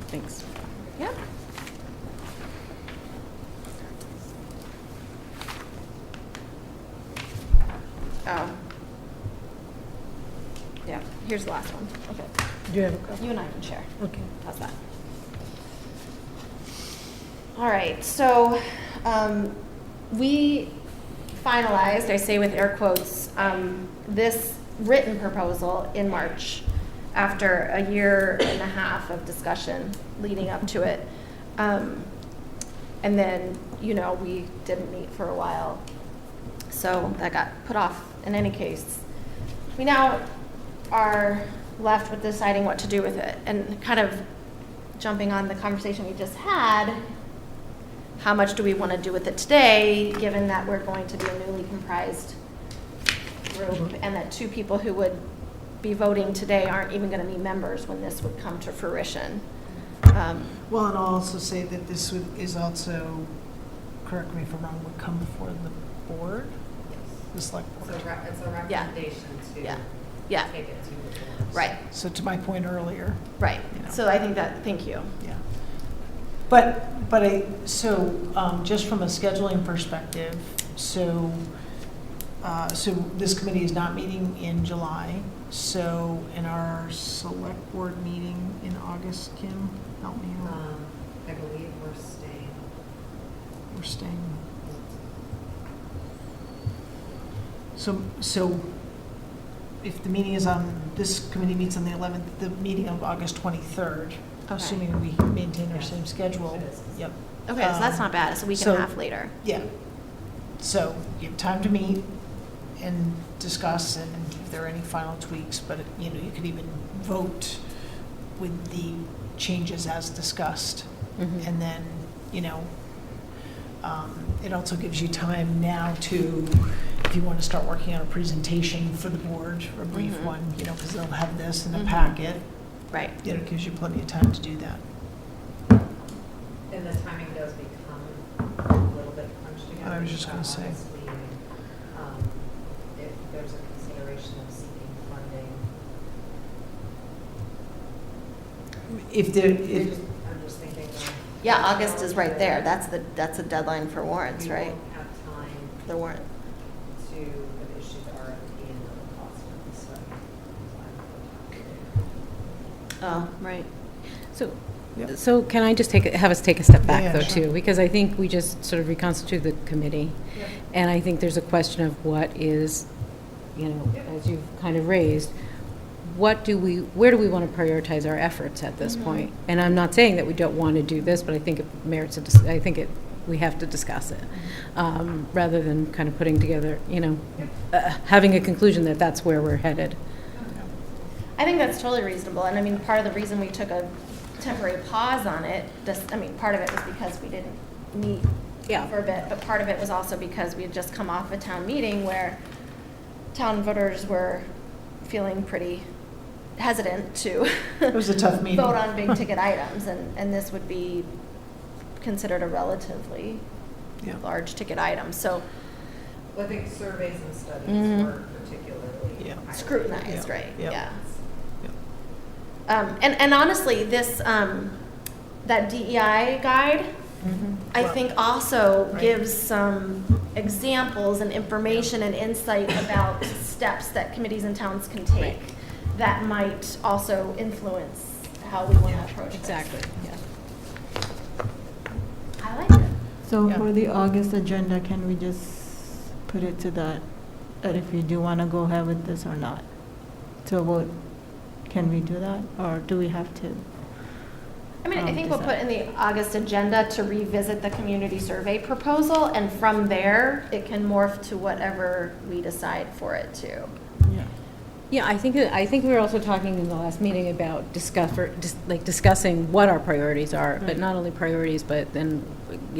Thanks. Yep. Oh. Yeah, here's the last one. Okay. Do you have a copy? You and I can share. Okay. How's that? All right, so we finalized, I say with air quotes, this written proposal in March after a year and a half of discussion leading up to it. And then, we didn't meet for a while. So that got put off in any case. We now are left with deciding what to do with it and kind of jumping on the conversation we just had. How much do we want to do with it today, given that we're going to be a newly comprised group and that two people who would be voting today aren't even going to be members when this would come to fruition? Well, and I'll also say that this is also, correct me if I'm wrong, would come before the board? The select board. It's a recommendation to Yeah, take it to the board. right, So to my point earlier, right. You know. So I think that, thank you. yeah. So just from a scheduling perspective, so this committee is not meeting in July. So in our select board meeting in August, Kim, help me out. I believe we're staying. We're staying. So if the meeting is this committee meets on the 11th, the meeting of August 23rd, Okay. assuming we maintain our same schedule. It is. Yep. Okay, so that's not bad. It's a week and so- a half later. Yeah. So you have time to meet and discuss, and if there are any final tweaks, but, you could even vote with the changes as discussed. Mhm. And then, it also gives you time now to, if you want to start working on a presentation for the board, a brief Mhm. one, because they'll have this in a Mhm. packet. Right. It gives you plenty of time to do that. And the timing does become a little bit crunched together. I was just with gonna that say. August meeting. If there's a consideration of seeking funding. I'm just thinking. Yeah, August is right there. That's a deadline for warrants, We right? won't have time The warrant. to issue the RFP and know the cost of the study. Oh, right. So, Yep. so can I just have us take a step back Yeah, though sure. too? Because I think we just sort of reconstituted the committee. And I think there's a question of what is, as you've kind of raised, where do we want to prioritize our efforts at this Mhm. point? And I'm not saying that we don't want to do this, but I think it merits we have to discuss it, rather than kind of putting together, having a conclusion that that's where we're headed. I think that's totally reasonable. And I mean, part of the reason we took a temporary pause on it, part of it was because we didn't meet Yeah. for a bit, but part of it was also because we had just come off a town meeting where town voters were feeling pretty hesitant to It was a tough meeting. vote on big ticket items, and this would be considered a relatively Yeah. large ticket item. So Well, I think surveys and studies Mhm. were particularly Yeah. highly scrutinized, Yeah. right? Yeah. Yeah. Yeah. And honestly, this, that DEI guide, I Well, think also right. gives some examples and information and insight about steps that committees and towns can take that might also influence how we want to approach this. Exactly, yeah. I like it. So Yeah. for the August agenda, can we just put it to that if you do want to go ahead with this or not? To vote, can we do that, or do we have to? I mean, I think we'll decide. put in the August agenda to revisit the community survey proposal, and from there, it can morph to whatever we decide for it to. Yeah. Yeah, I think we were also talking in the last meeting about discussing what our priorities are, but not only priorities, but then,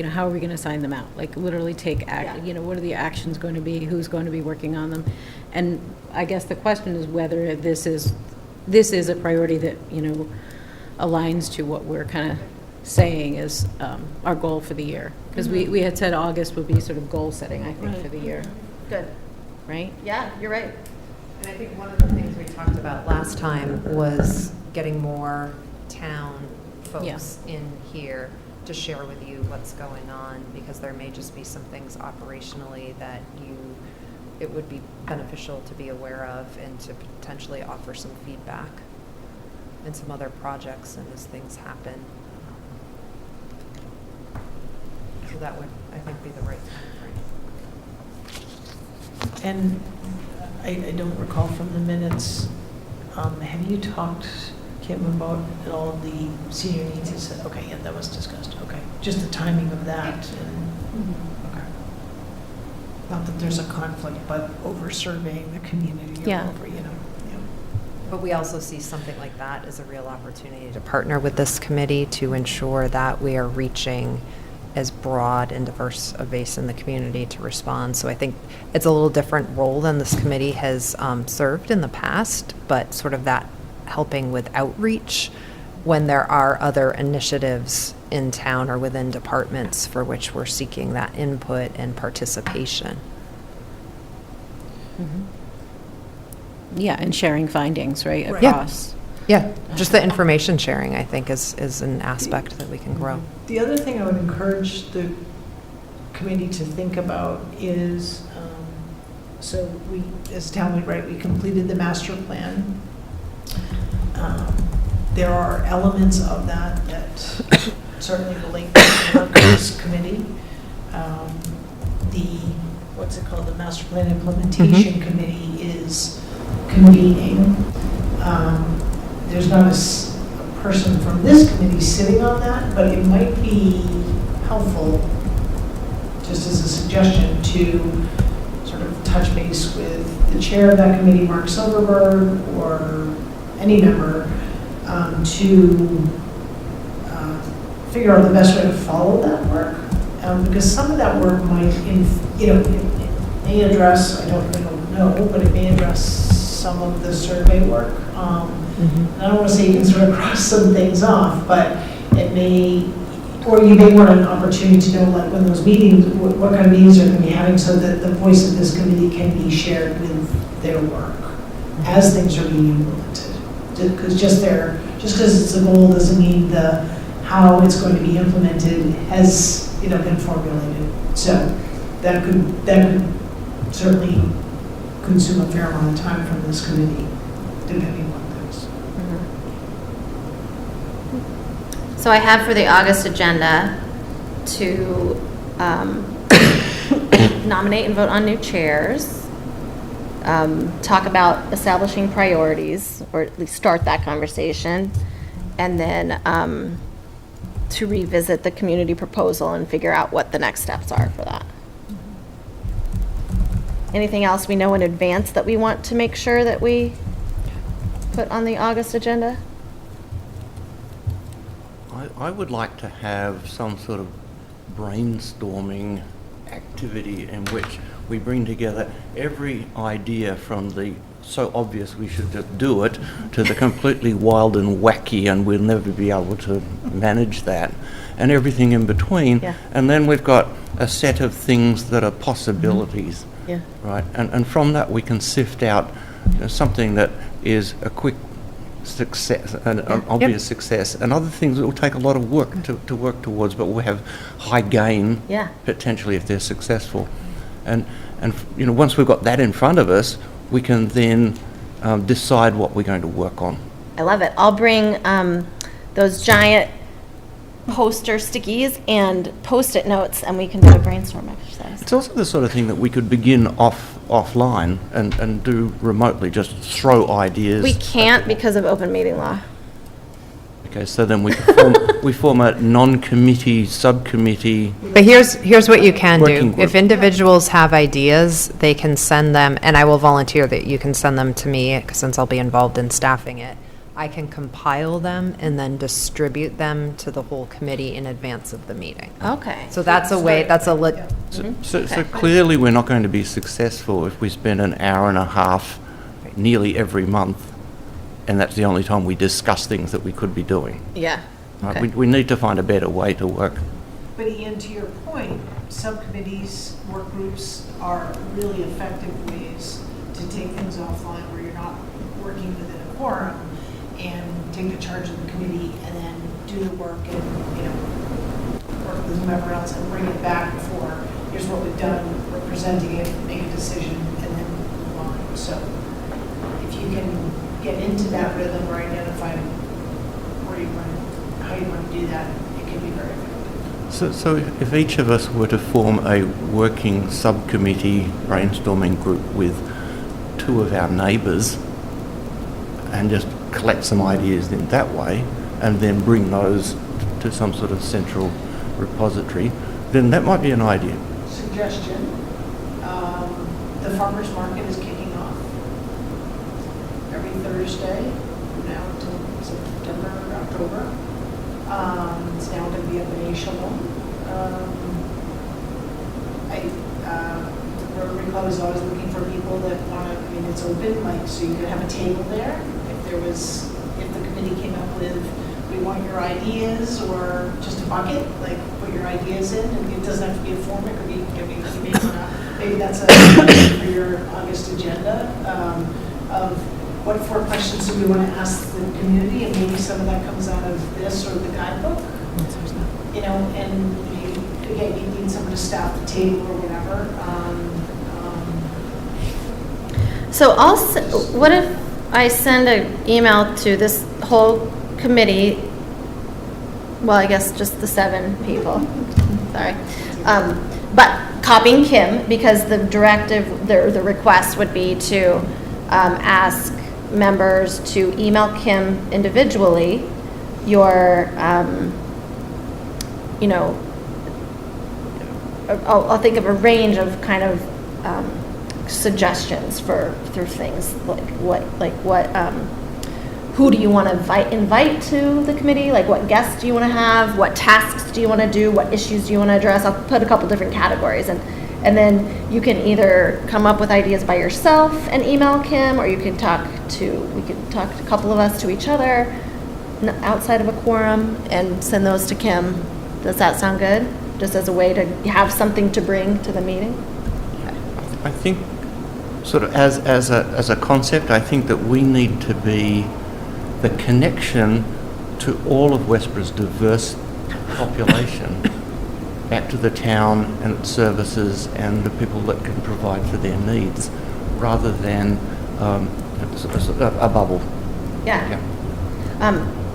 how are we going to sign them out? Like literally take what are the actions going to be? Who's going to be working on them? And I guess the question is whether this is a priority that, aligns to what we're kind of saying is our goal for the year. Because we had said August would be sort of goal setting, I think, for the year. Good. Right? Yeah, you're right. And I think one of the things we talked about last time was getting more town folks in here to share with you what's going on, because there may just be some things operationally that it would be beneficial to be aware of and to potentially offer some feedback and some other projects and as things happen. So that would, I think, be the right time frame. And I don't recall from the minutes, have you talked, Kim, about all of the senior needs? You said, okay, yeah, that was discussed, okay. Just the timing of that, and, okay. Not that there's a conflict, but over surveying the community, or over, But we also see something like that as a real opportunity to partner with this committee to ensure that we are reaching as broad and diverse a base in the community to respond. So I think it's a little different role than this committee has served in the past, but sort of that helping with outreach when there are other initiatives in town or within departments for which we're seeking that input and participation. Yeah, and sharing findings, right, Right. across. Yeah, just the information sharing, I think, is an aspect that we can grow. The other thing I would encourage the committee to think about is, so we, as town, right, we completed the master plan. There are elements of that that certainly relate to the work of this committee. What's it called, the master plan implementation committee is convening. There's not a person from this committee sitting on that, but it might be helpful, just as a suggestion, to sort of touch base with the chair of that committee, Mark Silverberg, or any member, to figure out the best way to follow that work. Because some of that work might, it may address, I don't know, but it may address some of the survey work. And I don't want to say you can sort of cross some things off, but it may, or you may want an opportunity to know, like, when those meetings, what kind of meetings are going to be having, so that the voice of this committee can be shared with their work as things are being implemented. Because just because it's a goal doesn't mean how it's going to be implemented has been formulated. So that could certainly consume a fair amount of time from this committee, depending on things. So I have for the August agenda to nominate and vote on new chairs, talk about establishing priorities, or at least start that conversation, and then to revisit the community proposal and figure out what the next steps are for that. Anything else we know in advance that we want to make sure that we put on the August agenda? I would like to have some sort of brainstorming activity in which we bring together every idea from the so obvious we should just do it to the completely wild and wacky and we'll never be able to manage that, and everything in between. Yeah. And then we've got a set of things that are possibilities. Yeah. Right, and from that we can sift out something that is a quick success, an obvious success, and other things that will take a lot of work to work towards, but will have high gain potentially if they're successful. And once we've got that in front of us, we can then decide what we're going to work on. I love it. I'll bring those giant poster stickies and Post-it notes, and we can do a brainstorm exercise. It's also the sort of thing that we could begin offline and do remotely, just throw ideas. We can't because of open meeting law. Okay. Okay, so then we form a non-committee, subcommittee. But here's what you can Working do. group. If individuals have ideas, they can send them, and I will volunteer that you can send them to me, since I'll be involved in staffing it. I can compile them and then distribute them to the whole committee in advance of the meeting. Okay. So that's a way, that's a, So clearly, we're not going to be successful if we spend an hour and a half nearly every month, and that's the only time we discuss things that we could be doing. Yeah. Right? Okay. We need to find a better way to work. But Ian, to your point, subcommittees, work groups are really effective ways to take things offline where you're not working within a quorum and take the charge of the committee and then do the work and, work with whomever else and bring it back for, here's what we've done, we're presenting it, make a decision, and then move on. So if you can get into that rhythm or identify where you want, how you want to do that, it can be very effective. So if each of us were to form a working subcommittee brainstorming group with two of our neighbours and just collect some ideas in that way and then bring those to some sort of central repository, then that might be an idea. Suggestion, the farmer's market is kicking off every Thursday now until September, October. It's now going to be up in Echelon. The Rotary Club is always looking for people that want to, it's open, so you could have a table there. If the committee came up with, we want your ideas, or just a bucket, put your ideas in, and it doesn't have to be a form, it could be maybe that's a for your August agenda, of what 4 questions do we want to ask the community, and maybe some of that comes out of this or the guidebook, and again, you need someone to staff the table or whatever. So what if I send an email to this whole committee? Well, I guess just the 7 people. Sorry. But copying Kim, because the directive, the request would be to ask members to email Kim individually your, I'll think of a range of kind of suggestions through things who do you want to invite to the committee? What guests do you want to have? What tasks do you want to do? What issues do you want to address? I'll put a couple different categories, and then you can either come up with ideas by yourself and email Kim, or we could talk a couple of us to each other outside of a quorum and send those to Kim. Does that sound good? Just as a way to have something to bring to the meeting? I think, sort of as a concept, I think that we need to be the connection to all of Westborough's diverse population back to the town and its services and the people that can provide for their needs, rather than a bubble. Yeah.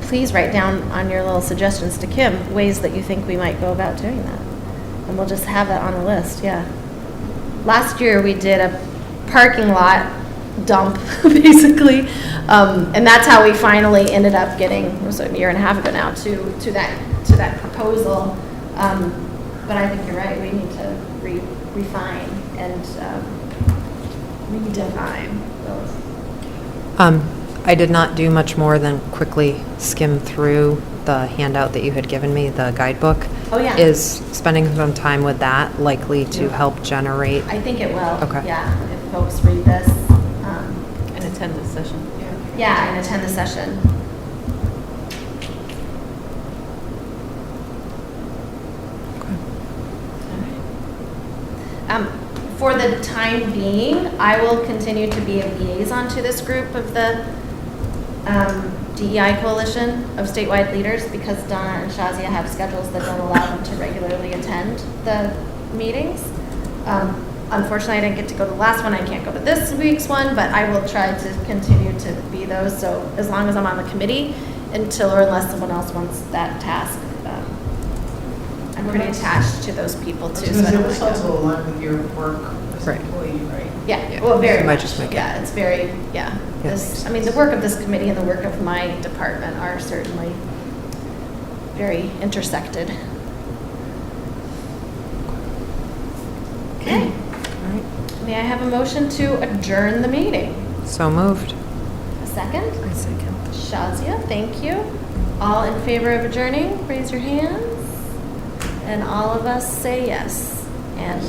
Please write down on your little suggestions to Kim ways that you think we might go about doing that, and we'll just have that on the list. Yeah. Last year we did a parking lot dump, basically, and that's how we finally ended up getting, it was a year and a half ago now, to that proposal. But I think you're right. We need to refine and redefine those. I did not do much more than quickly skim through the handout that you had given me, the guidebook. Oh, yeah. Is spending some time with that likely to help generate? I think it will. Okay. Yeah, if folks read this. And attend this session. Yeah, and attend the session. For the time being, I will continue to be a liaison to this group of the DEI Coalition of statewide leaders, because Donna and Shazia have schedules that don't allow them to regularly attend the meetings. Unfortunately, I didn't get to go to the last one. I can't go to this week's one, but I will try to continue to be those. So as long as I'm on the committee, until or unless someone else wants that task, I'm pretty attached to those people too. So I don't This mind also align with your work as Right. an employee, right? Yeah, well, very You might much. just make it- Yeah, it's very, yeah. Yeah. The work of this committee and the work of my department are certainly very intersected. Okay. All right. May I have a motion to adjourn the meeting? So moved. A second? I second. Shazia, thank you. All in favor of adjourning, raise your hands. And all of us say yes. And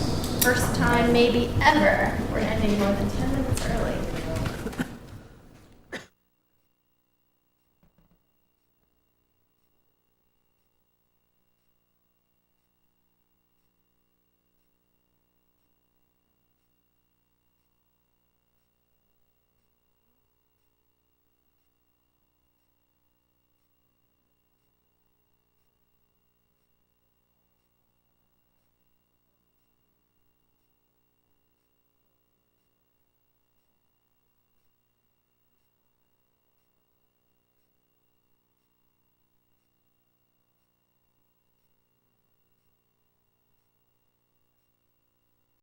first time maybe ever, we're ending more than 10 minutes early.